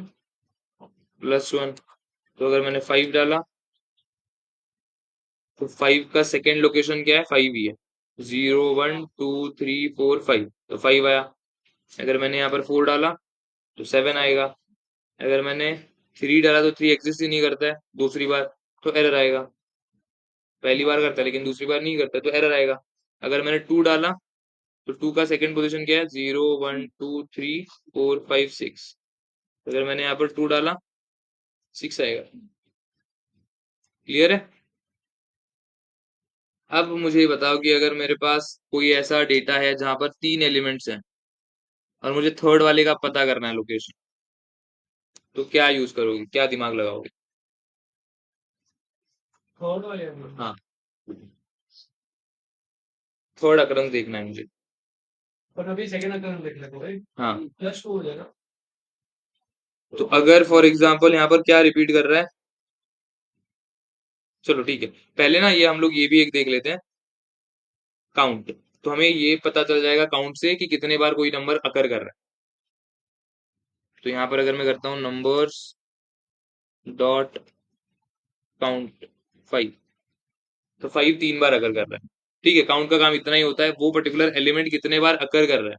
plus 1। तो अगर मैंने 5 डाला तो 5 का सेकेंड लोकेशन क्या है, 5 ही है, 0 1 2 3 4 5, तो 5 आया। अगर मैंने यहाँ पर 4 डाला तो 7 आएगा। अगर मैंने 3 डाला तो 3 एग्जिस्ट ही नहीं करता है दूसरी बार, तो एरर आएगा। पहली बार करता है लेकिन दूसरी बार नहीं करता, तो एरर आएगा। अगर मैंने 2 डाला तो 2 का सेकंड पोजीशन क्या है, 0 1 2 3 4 5 6। अगर मैंने यहाँ पर 2 डाला 6 आएगा। क्लियर है। अब मुझे बताओ कि अगर मेरे पास कोई ऐसा डेटा है जहां पर 3 एलिमेंट्स हैं और मुझे थर्ड वाले का पता करना है लोकेशन, तो क्या यूज करोगे, क्या दिमाग लगाओगे। थर्ड वाले, हाँ थर्ड अकरंस देखना है मुझे। पर अभी सेकंड अकरंस देखना है भाई, हाँ प्लस 2 हो जाएगा। तो अगर फॉर एग्जांपल यहाँ पर क्या रिपीट कर रहा है, चलो ठीक है, पहले ना ये हम लोग ये भी एक देख लेते हैं, काउंट। तो हमें ये पता चल जाएगा काउंट से कि कितने बार कोई नंबर अकर कर रहा है। तो यहाँ पर अगर मैं करता हूँ नंबर्स डॉट काउंट 5, तो 5 3 बार अकर कर रहा है। ठीक है, काउंट का काम इतना ही होता है, वो पर्टिकुलर एलिमेंट कितने बार अकर कर रहा है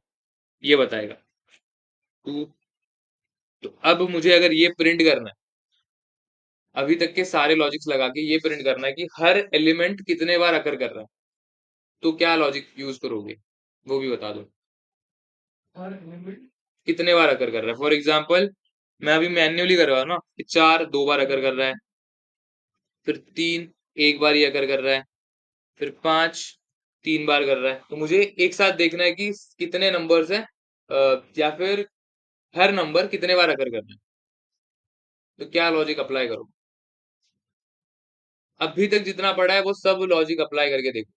ये बताएगा। टू। तो अब मुझे अगर ये प्रिंट करना है, अभी तक के सारे लॉजिक्स लगा के ये प्रिंट करना है कि हर एलिमेंट कितने बार अकर कर रहा है, तो क्या लॉजिक यूज करोगे, वो भी बता दो। हर एलिमेंट कितने बार अकर कर रहा है, फॉर एग्जाम्पल मैं अभी मैन्युअली कर रहा हूँ ना, कि 4 2 बार अकर कर रहा है, फिर 3 एक बार ही अकर कर रहा है, फिर 5 3 बार कर रहा है। तो मुझे एक साथ देखना है कि कितने नंबर्स हैं, या फिर हर नंबर कितने बार अकर कर रहा है, तो क्या लॉजिक अप्लाई करो। अभी तक जितना पढ़ा है वो सब लॉजिक अप्लाई करके देखो,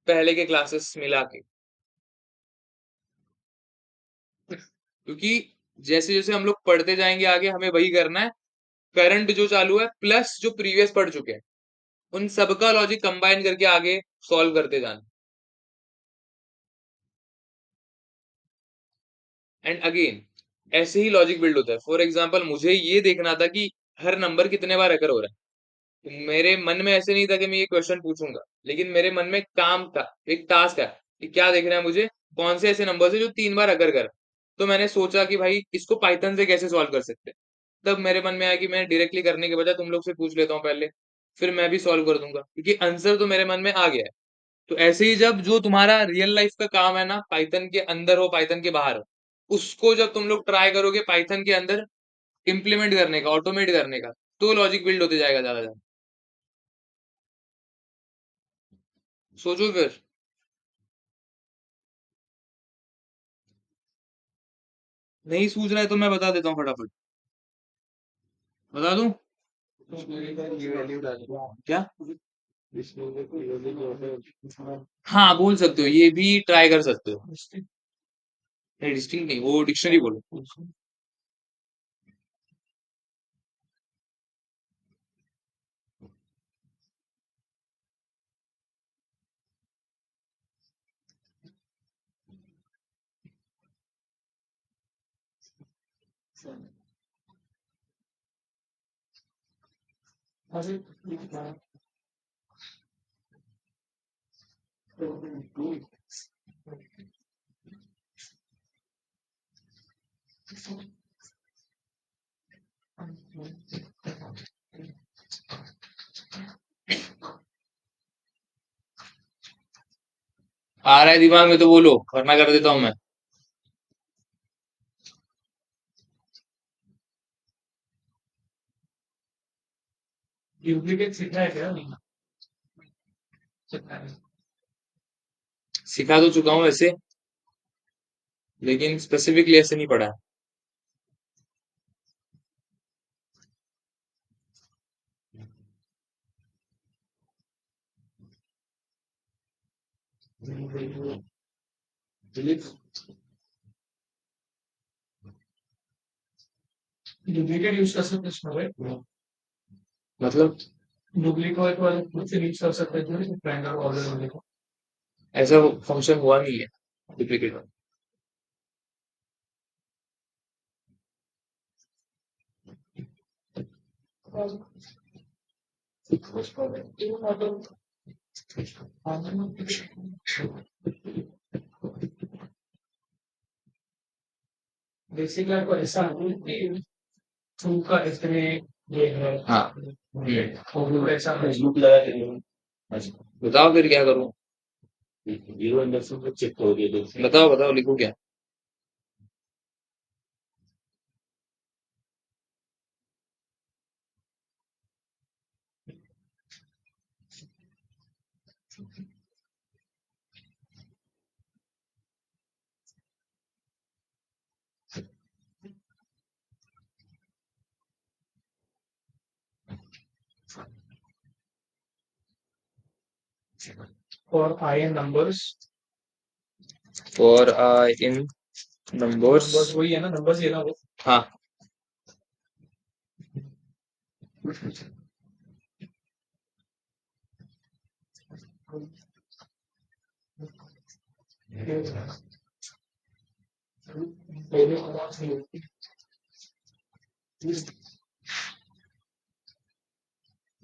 पहले के क्लासेस मिला के। क्योंकि जैसे जैसे हम लोग पढ़ते जाएंगे आगे हमें वही करना है, करंट जो चालू है प्लस जो प्रीवियस पढ़ चुके हैं उन सबका लॉजिक कंबाइन करके आगे सॉल्व करते जाना। एंड अगेन ऐसे ही लॉजिक बिल्ड होता है। फॉर एग्जाम्पल मुझे ये देखना था कि हर नंबर कितने बार अकर हो रहा है, तो मेरे मन में ऐसे नहीं था कि मैं ये क्वेश्चन पूछूंगा, लेकिन मेरे मन में काम था, एक टास्क है कि क्या देखना है मुझे, कौन से ऐसे नंबर है जो 3 बार अकर कर। तो मैंने सोचा कि भाई इसको पाइथन से कैसे सॉल्व कर सकते हैं। तब मेरे मन में आया कि मैं डायरेक्टली करने के बजाय तुम लोग से पूछ लेता हूँ पहले, फिर मैं भी सॉल्व कर दूंगा, क्योंकि आंसर तो मेरे मन में आ गया है। तो ऐसे ही जब जो तुम्हारा रियल लाइफ का काम है ना, पाइथन के अंदर हो पाइथन के बाहर हो, उसको जब तुम लोग ट्राई करोगे पाइथन के अंदर इम्प्लीमेंट करने का, ऑटोमेट करने का, तो लॉजिक बिल्ड होते जाएगा ज्यादा ज्यादा। सोचो फिर। नहीं सूझ रहा है तो मैं बता देता हूँ फटाफट, बता दूं। क्या, हाँ बोल सकते हो, ये भी ट्राई कर सकते हो। नहीं डिस्टिंक्ट नहीं, वो डिक्शनरी बोलो। आ रहा है दिमाग में तो बोलो, वरना कर देता हूँ मैं। सिखा तो चुका हूँ ऐसे, लेकिन स्पेसिफिकली ऐसे नहीं पढ़ा है। मतलब ऐसा फंक्शन हुआ नहीं है डुप्लीकेट का। हाँ। बताओ फिर क्या करूँ। बताओ बताओ, लिखो क्या। फॉर आई इन नंबर्स, वही है ना, नंबर्स ही है ना वो। हाँ।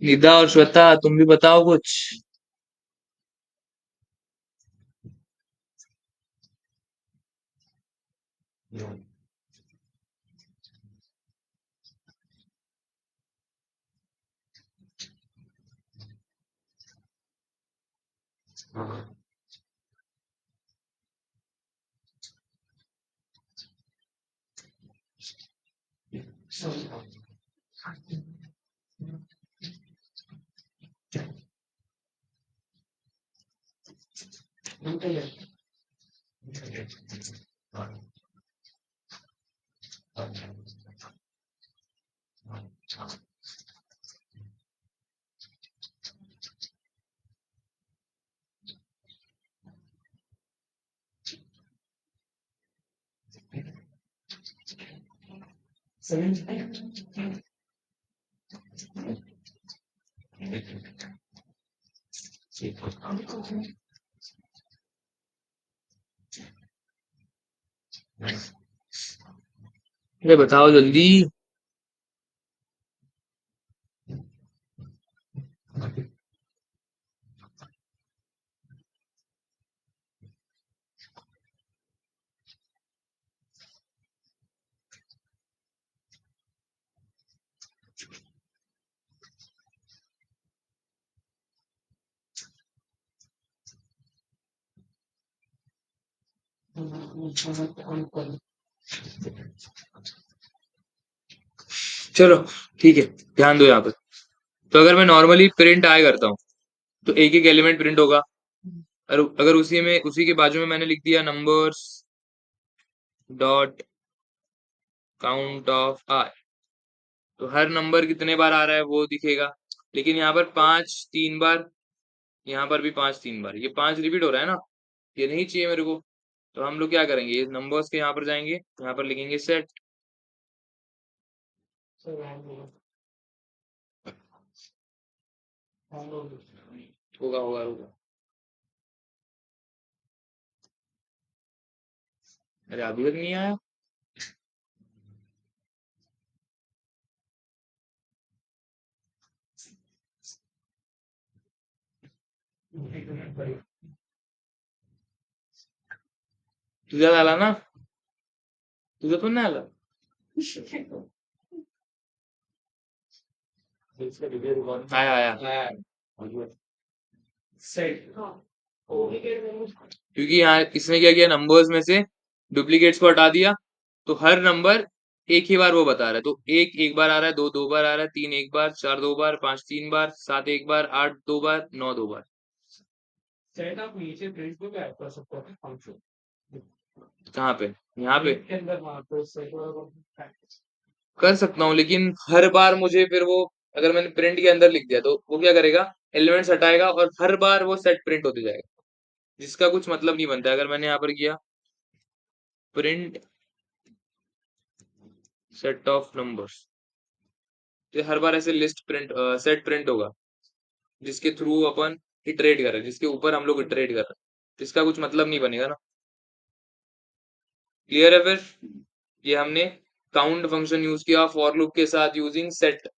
निदा और श्वेता, तुम भी बताओ कुछ। अरे बताओ जल्दी। चलो ठीक है, ध्यान दो यहाँ पर। तो अगर मैं नॉर्मली प्रिंट आय करता हूँ, तो एक एक एलिमेंट प्रिंट होगा। और अगर उसी के बाजू में मैंने लिख दिया नंबर्स डॉट काउंट ऑफ आई, तो हर नंबर कितने बार आ रहा है वो दिखेगा। लेकिन यहाँ पर 5 3 बार, यहाँ पर भी 5 3 बार, ये 5 रिपीट हो रहा है ना, ये नहीं चाहिए मेरे को। तो हम लोग क्या करेंगे, ये नंबर्स के यहाँ पर जाएंगे, यहाँ पर लिखेंगे सेट। होगा होगा होगा। अरे अभी तक नहीं आया। तुझा झाला ना? तुझा पण नाही आला? आया आया। क्योंकि यहाँ इसने क्या किया, नंबर्स में से डुप्लीकेट्स को हटा दिया, तो हर नंबर एक ही बार वो बता रहा है। तो एक एक बार आ रहा है, दो दो बार आ रहा है, तीन एक बार, चार दो बार, पांच तीन बार, सात एक बार, आठ दो बार, नौ दो बार। कहाँ पे? यहाँ पे कर सकता हूँ, लेकिन हर बार मुझे फिर वो, अगर मैंने प्रिंट के अंदर लिख दिया तो वो क्या करेगा, एलिमेंट्स हटाएगा और हर बार वो सेट प्रिंट होते जाएगा, जिसका कुछ मतलब नहीं बनता है। अगर मैंने यहाँ पर किया प्रिंट सेट ऑफ नंबर्स, तो हर बार ऐसे लिस्ट प्रिंट, सेट प्रिंट होगा, जिसके थ्रू अपन इटरेट कर रहे हैं, जिसके ऊपर हम लोग इटरेट कर रहे हैं, इसका कुछ मतलब नहीं बनेगा ना। क्लियर है फिर? ये हमने काउंट फंक्शन यूज किया फॉर लूप के साथ यूजिंग सेट।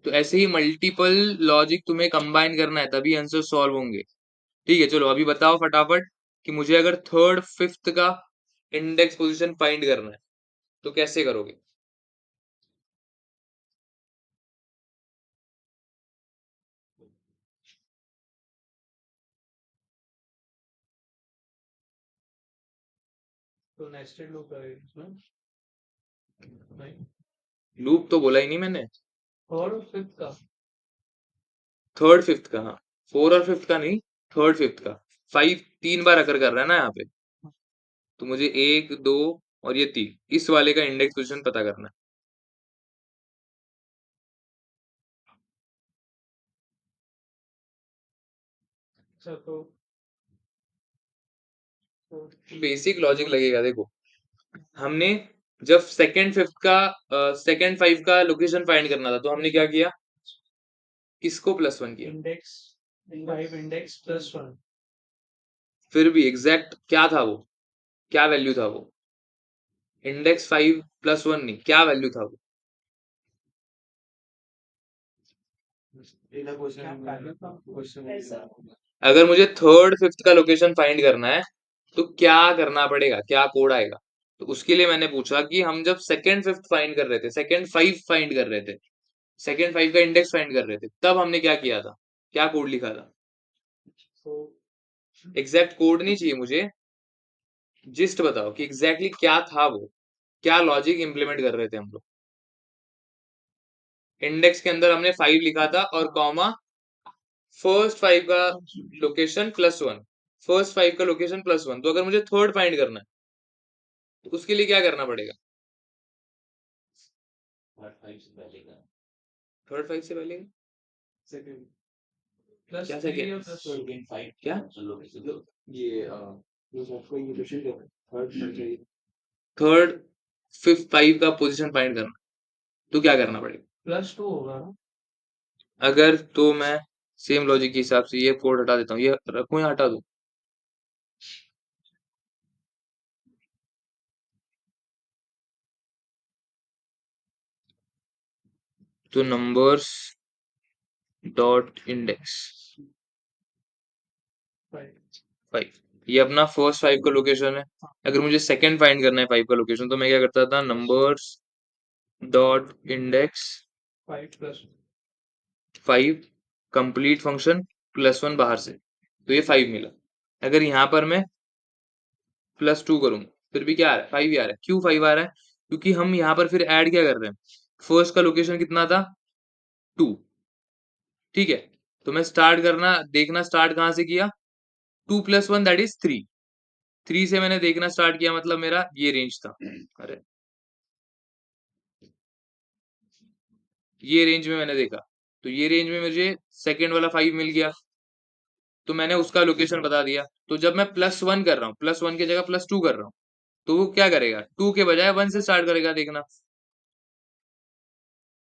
तो ऐसे ही मल्टीपल लॉजिक तुम्हें कंबाइन करना है, तभी आंसर सॉल्व होंगे। ठीक है, चलो अभी बताओ फटाफट कि मुझे अगर थर्ड फिफ्थ का इंडेक्स पोजीशन फाइंड करना है तो कैसे करोगे? लूप तो बोला ही नहीं मैंने। थर्ड फिफ्थ का, हाँ। फोर और फिफ्थ का नहीं, थर्ड फिफ्थ का। फाइव तीन बार अकर कर रहा है ना यहाँ पे, तो मुझे एक दो और ये तीन, इस वाले का इंडेक्स पोजीशन पता करना है। बेसिक लॉजिक लगेगा, देखो हमने जब सेकंड फिफ्थ का, सेकंड फाइव का लोकेशन फाइंड करना था, तो हमने क्या किया, किसको प्लस वन किया? फिर भी एग्जैक्ट क्या था वो, क्या वैल्यू था वो? इंडेक्स फाइव प्लस वन नहीं, क्या वैल्यू था वो? अगर मुझे थर्ड फिफ्थ का लोकेशन फाइंड करना है तो क्या करना पड़ेगा, क्या कोड आएगा? तो उसके लिए मैंने पूछा कि हम जब सेकंड फिफ्थ फाइंड कर रहे थे, सेकंड फाइव फाइंड कर रहे थे, सेकंड फाइव का इंडेक्स फाइंड कर रहे थे, तब हमने क्या किया था, क्या कोड लिखा था? एग्जैक्ट कोड नहीं चाहिए मुझे, जिस्ट बताओ कि एग्जैक्टली क्या था वो, क्या लॉजिक इंप्लीमेंट कर रहे थे हम लोग। इंडेक्स के अंदर हमने फाइव लिखा था और कॉमा फर्स्ट फाइव का location plus one, first five का लोकेशन प्लस वन। तो अगर मुझे थर्ड फाइंड करना है तो उसके लिए क्या करना पड़ेगा? थर्ड फाइव से पहले क्या सेकेंड? क्या? थर्ड फिफ्थ फाइव का पोजीशन फाइंड करना, तो क्या करना पड़ेगा? अगर तो मैं सेम लॉजिक के हिसाब से ये कोड हटा देता हूँ, ये रखूं या हटा दूं? तो नंबर्स डॉट इंडेक्स फाइव, ये अपना फर्स्ट फाइव का लोकेशन है। अगर मुझे सेकंड फाइंड करना है फाइव का लोकेशन, तो मैं क्या करता था, numbers dot index five complete function plus one बाहर से, तो ये फाइव मिला। अगर यहाँ पर मैं प्लस टू करूंगा, फिर भी क्या आ रहा है, फाइव ही आ रहा है। क्यों फाइव आ रहा है? क्योंकि हम यहाँ पर फिर ऐड क्या कर रहे हैं, फर्स्ट का लोकेशन कितना था, टू। ठीक है, तो मैं स्टार्ट करना देखना स्टार्ट कहाँ से किया, two plus one that is three, three से मैंने देखना स्टार्ट किया, मतलब मेरा ये रेंज था। अरे, ये रेंज में मैंने देखा, तो ये रेंज में मुझे सेकंड वाला फाइव मिल गया, तो मैंने उसका लोकेशन बता दिया। तो जब मैं प्लस वन कर रहा हूँ, प्लस वन की जगह प्लस टू कर रहा हूँ, तो वो क्या करेगा, टू के बजाय वन से स्टार्ट करेगा देखना,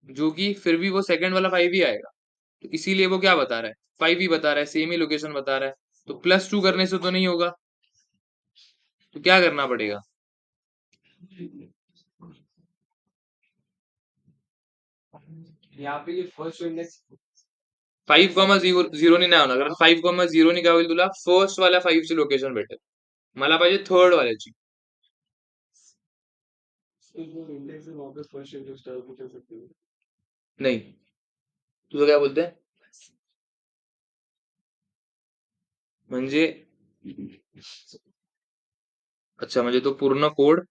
जो कि फिर भी वो सेकंड वाला फाइव ही आएगा। तो इसीलिए वो क्या बता रहा है, फाइव ही बता रहा है, सेम ही लोकेशन बता रहा है। तो प्लस टू करने से तो नहीं होगा, तो क्या करना पड़ेगा? यहाँ पे ये फर्स्ट इंडेक्स 5,0 नाही होणार कारण 5,0 काय होईल तुला फर्स्ट वाल्या 5 ची लोकेशन भेटेल. मला पाहिजे थर्ड वाल्याची. नाही. तुझं काय बोलतंय? म्हणजे अच्छा म्हणजे तो पूर्ण code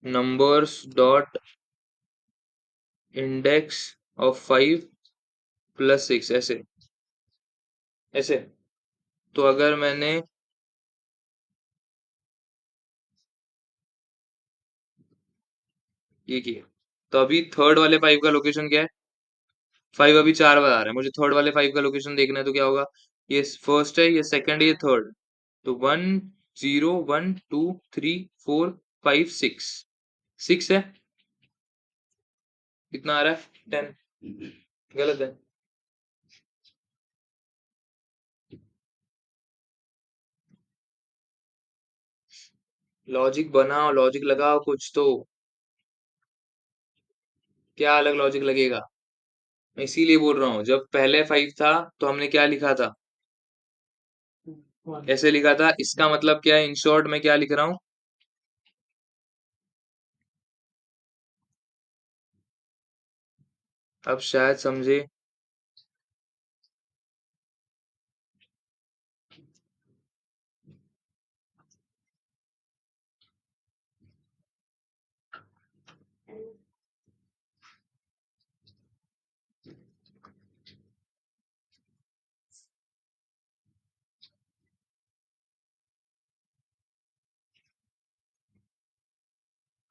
numbers dot index of 5 plus 6 ऐसे ऐसे. तो अगर मैंने ये किया तो अभी थर्ड वाले 5 का लोकेशन क्या है? 5 अभी 4 बार आ रहा है, मुझे थर्ड वाले 5 का लोकेशन देखना है तो क्या होगा? ये फर्स्ट है, ये सेकंड है, ये थर्ड. तो 1 0 1 2 3 4 5 6 6 है. कितना आ रहा है? 10. गलत है. लॉजिक बनाओ, लॉजिक लगाओ कुछ तो. क्या अलग लॉजिक लगेगा? मैं इसीलिए बोल रहा हूँ जब पहले 5 था तो हमने क्या लिखा था? कैसे लिखा था? इसका मतलब क्या है? इन शॉर्ट मैं क्या लिख रहा हूँ? अब शायद समझे.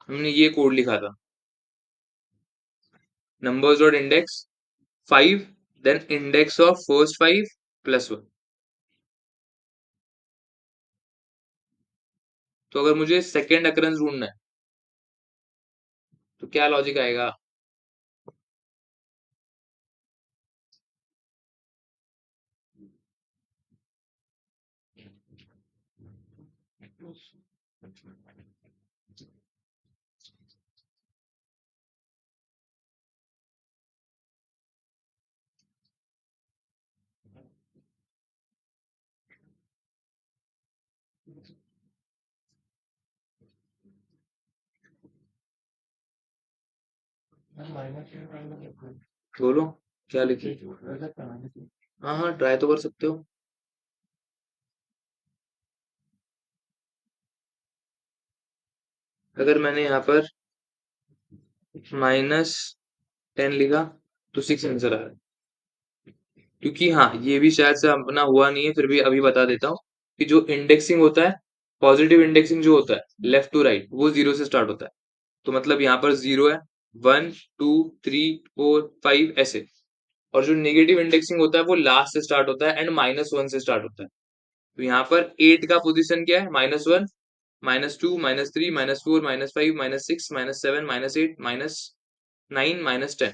हमने ये कोड लिखा था. Numbers dot index 5 then index of first 5 plus 1. तो अगर मुझे सेकेंड अकरेंस ढूंढना है तो क्या लॉजिक आएगा? बोलो क्या लिखे. हाँ हाँ ट्राई तो कर सकते हो. अगर मैंने यहाँ पर -10 लिखा तो 6 आंसर आ रहा है. क्योंकि हाँ ये भी शायद से अपना हुआ नहीं है, फिर भी अभी बता देता हूँ कि जो इंडेक्सिंग होता है, पॉजिटिव इंडेक्सिंग जो होता है लेफ्ट टू राइट, वो 0 से स्टार्ट होता है. तो मतलब यहाँ पर 0 है, 1 2 3 4 5 ऐसे. और जो नेगेटिव इंडेक्सिंग होता है वो लास्ट से स्टार्ट होता है एंड -1 से स्टार्ट होता है. तो यहाँ पर 8 का पोजीशन क्या है? -1 -2 -3 -4 -5 -6 -7 -8 -9 -10.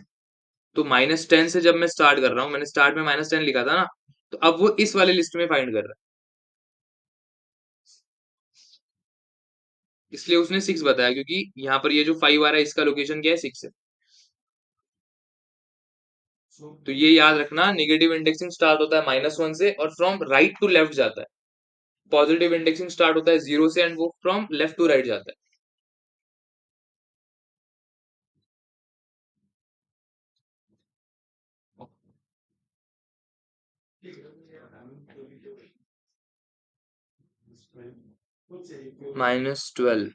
तो -10 से जब मैं स्टार्ट कर रहा हूँ, मैंने स्टार्ट में -10 लिखा था ना, तो अब वो इस वाले लिस्ट में फाइंड कर रहा है. इसलिए उसने 6 बताया क्योंकि यहाँ पर ये जो 5 आ रहा है इसका लोकेशन क्या है? 6 है. तो ये याद रखना, नेगेटिव इंडेक्सिंग स्टार्ट होता है -1 से और फ्रॉम राइट टू लेफ्ट जाता है. पॉजिटिव इंडेक्सिंग स्टार्ट होता है 0 से एंड वो फ्रॉम लेफ्ट टू राइट जाता है. -12.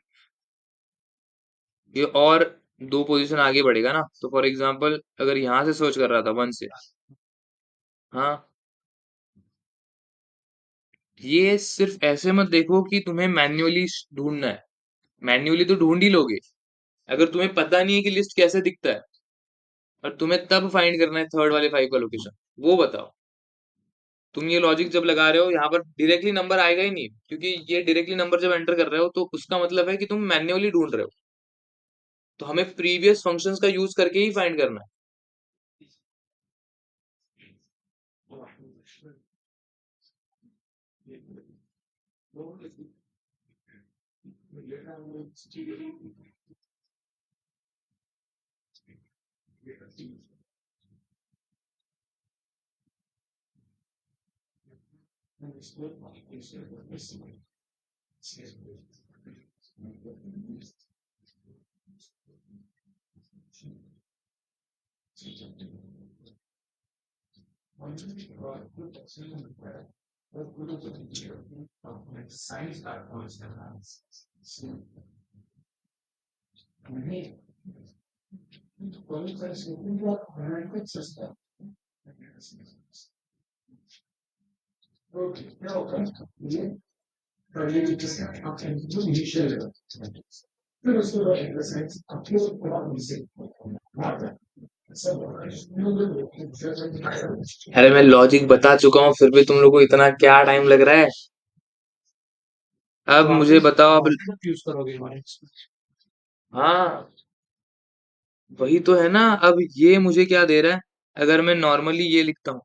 ये और 2 पोजीशन आगे बढ़ेगा ना, तो फॉर एग्जांपल अगर यहाँ से सर्च कर रहा था 1 से. हाँ. ये सिर्फ ऐसे मत देखो कि तुम्हें मैन्युअली ढूंढना है. मैन्युअली तो ढूंढ ही लोगे. अगर तुम्हें पता नहीं है कि लिस्ट कैसे दिखता है और तुम्हें तब फाइंड करना है थर्ड वाले 5 का लोकेशन, वो बताओ. तुम ये लॉजिक जब लगा रहे हो यहाँ पर डायरेक्टली नंबर आएगा ही नहीं, क्योंकि ये डायरेक्टली नंबर जब एंटर कर रहे हो तो उसका मतलब है कि तुम मैन्युअली ढूंढ रहे हो. तो हमें प्रीवियस फंक्शंस का यूज करके ही फाइंड करना है. अरे मैं लॉजिक बता चुका हूँ फिर भी तुम लोग को इतना क्या टाइम लग रहा है। अब मुझे बताओ अब। हाँ, वही तो है ना। अब ये मुझे क्या दे रहा है। अगर मैं नॉर्मली ये लिखता हूँ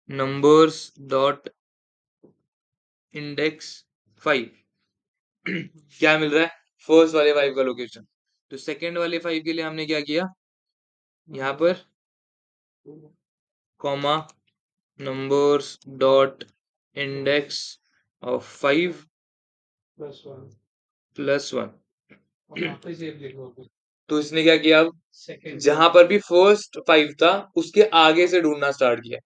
नंबर्स डॉट इंडेक्स 5 क्या मिल रहा है। फर्स्ट वाले 5 का लोकेशन। तो सेकंड वाले 5 के लिए हमने क्या किया, यहाँ पर comma numbers dot index of 5 +1। तो इसने क्या किया, अब जहां पर भी फर्स्ट 5 था उसके आगे से ढूंढना स्टार्ट किया।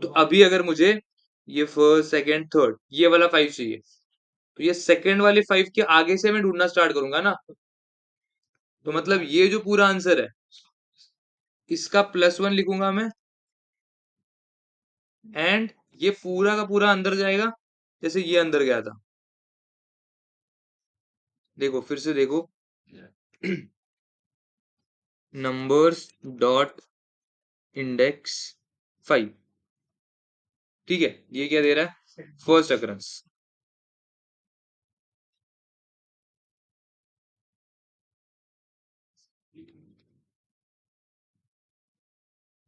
तो अभी अगर मुझे ये फर्स्ट सेकंड थर्ड ये वाला 5 चाहिए, तो ये सेकंड वाले 5 के आगे से मैं ढूंढना स्टार्ट करूंगा ना। तो मतलब ये जो पूरा आंसर है इसका +1 लिखूंगा मैं। एंड ये पूरा का पूरा अंदर जाएगा जैसे ये अंदर गया था। देखो फिर से देखो नंबर्स डॉट इंडेक्स 5। ठीक है, ये क्या दे रहा है, फर्स्ट अकरेंस।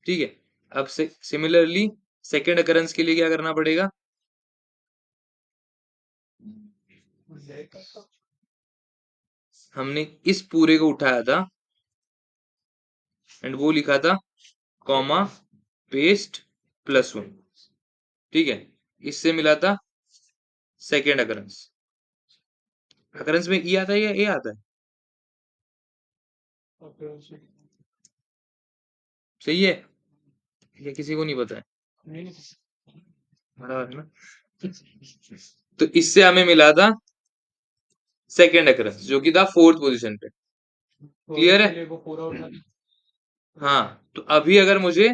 ठीक है, अब से सिमिलरली सेकेंड अकरेंस के लिए क्या करना पड़ेगा। हमने इस पूरे को उठाया था एंड वो लिखा था कॉमा पेस्ट +1। ठीक है, इससे मिला था सेकेंड अकरेंस। अकरेंस में ई आता है या ए आता है। सही है, या किसी को नहीं पता है। बराबर है ना। तो इससे हमें मिला था सेकेंड अकरेंस जो कि था फोर्थ पोजीशन पे। क्लियर है। हाँ, तो अभी अगर मुझे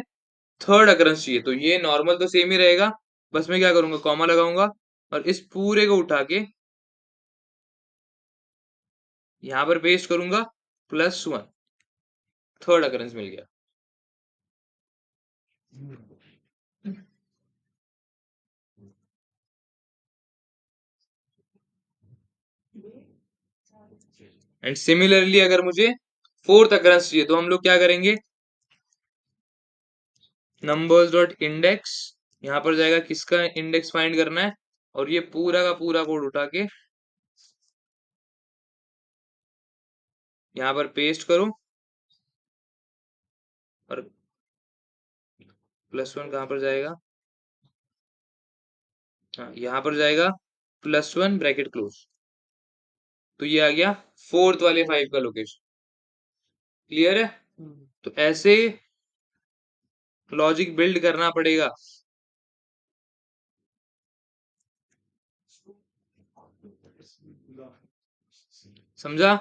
थर्ड अकरेंस चाहिए तो ये नॉर्मल तो सेम ही रहेगा। बस मैं क्या करूंगा, कॉमा लगाऊंगा और इस पूरे को उठा के यहां पर पेस्ट करूंगा +1। थर्ड अकरेंस मिल गया। एंड सिमिलरली अगर मुझे फोर्थ अकरेंस चाहिए तो हम लोग क्या करेंगे, नंबर्स डॉट इंडेक्स, यहाँ पर जाएगा किसका इंडेक्स फाइंड करना है और ये पूरा का पूरा कोड उठा के यहाँ पर पेस्ट करो और +1 कहाँ पर जाएगा, हाँ यहाँ पर जाएगा +1 ब्रैकेट क्लोज। तो ये आ गया फोर्थ वाले 5 का लोकेशन। क्लियर है। तो ऐसे लॉजिक बिल्ड करना पड़ेगा। समझा।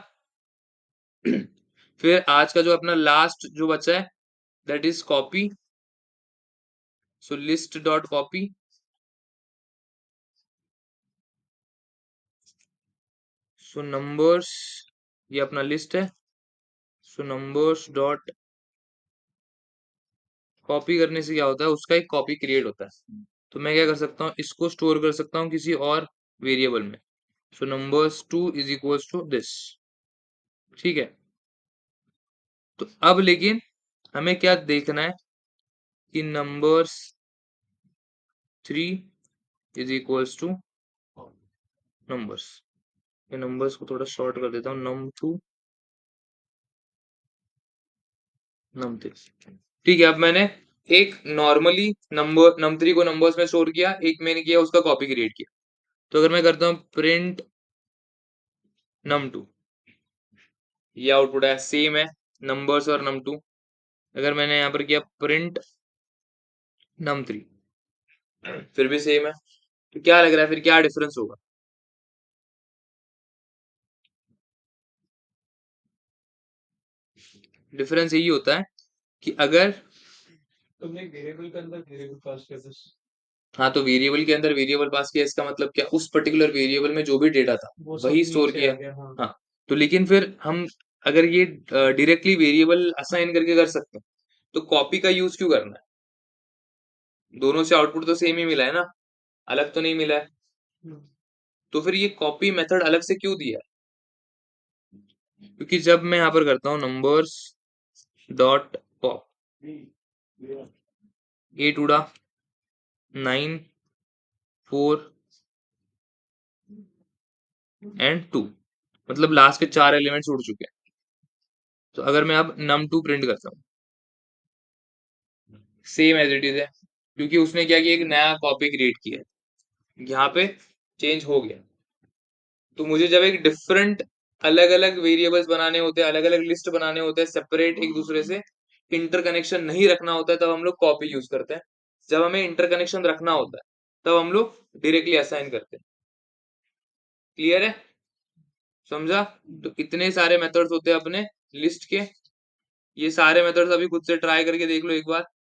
फिर आज का जो अपना लास्ट जो बचा है that is copy. So list dot copy. So numbers, ये अपना लिस्ट है। सो नंबर्स डॉट कॉपी करने से क्या होता है, उसका एक कॉपी क्रिएट होता है। तो मैं क्या कर सकता हूँ, इसको स्टोर कर सकता हूँ किसी और वेरिएबल में। So numbers 2 is equals to this. ठीक है। तो अब लेकिन हमें क्या देखना है कि numbers 3 is equals two numbers. ये नंबर्स को थोड़ा शॉर्ट कर देता हूँ, num2 num3। ठीक है, अब मैंने एक नॉर्मली नंबर num3 को नंबर्स में स्टोर किया, एक मैंने किया उसका कॉपी क्रिएट किया। तो अगर मैं करता हूँ प्रिंट num2, ये आउटपुट है, सेम है नंबर्स और num2। अगर मैंने यहाँ पर किया प्रिंट num3, फिर भी सेम है। तो क्या लग रहा है फिर क्या डिफरेंस होगा? डिफरेंस यही होता है कि अगर तुमने वेरिएबल के अंदर वेरिएबल पास किया था। हाँ, तो वेरिएबल के अंदर वेरिएबल पास किया, इसका मतलब क्या, उस पर्टिकुलर वेरिएबल में जो भी डेटा था वो सब वही स्टोर नीचे किया। आ गया, हाँ। हाँ, तो लेकिन फिर हम अगर ये डायरेक्टली वेरिएबल असाइन करके कर सकते हैं, तो कॉपी का यूज क्यों करना है? दोनों से आउटपुट तो सेम ही मिला है ना, अलग तो नहीं मिला है। हम्म। तो फिर ये कॉपी मेथड अलग से क्यों दिया है? क्योंकि जब मैं यहाँ पर करता हूँ नंबर्स डॉट पॉप, 8 उड़ा, 9, 4 एंड 2, मतलब लास्ट के 4 एलिमेंट्स उड़ चुके हैं। तो अगर मैं अब num2 प्रिंट करता हूँ, सेम एज इट इज है, क्योंकि उसने क्या किया, एक नया कॉपी क्रिएट किया है, यहाँ पे चेंज हो गया। तो मुझे जब एक डिफरेंट अलग अलग वेरिएबल्स बनाने होते हैं, अलग अलग लिस्ट बनाने होते हैं, सेपरेट एक दूसरे से इंटरकनेक्शन नहीं रखना होता है, तब हम लोग कॉपी यूज करते हैं। जब हमें इंटरकनेक्शन रखना होता है तब हम लोग डायरेक्टली असाइन करते हैं। क्लियर है? समझा? तो इतने सारे मेथड्स होते हैं अपने लिस्ट के। ये सारे मेथड्स अभी खुद से ट्राई करके देख लो एक बार।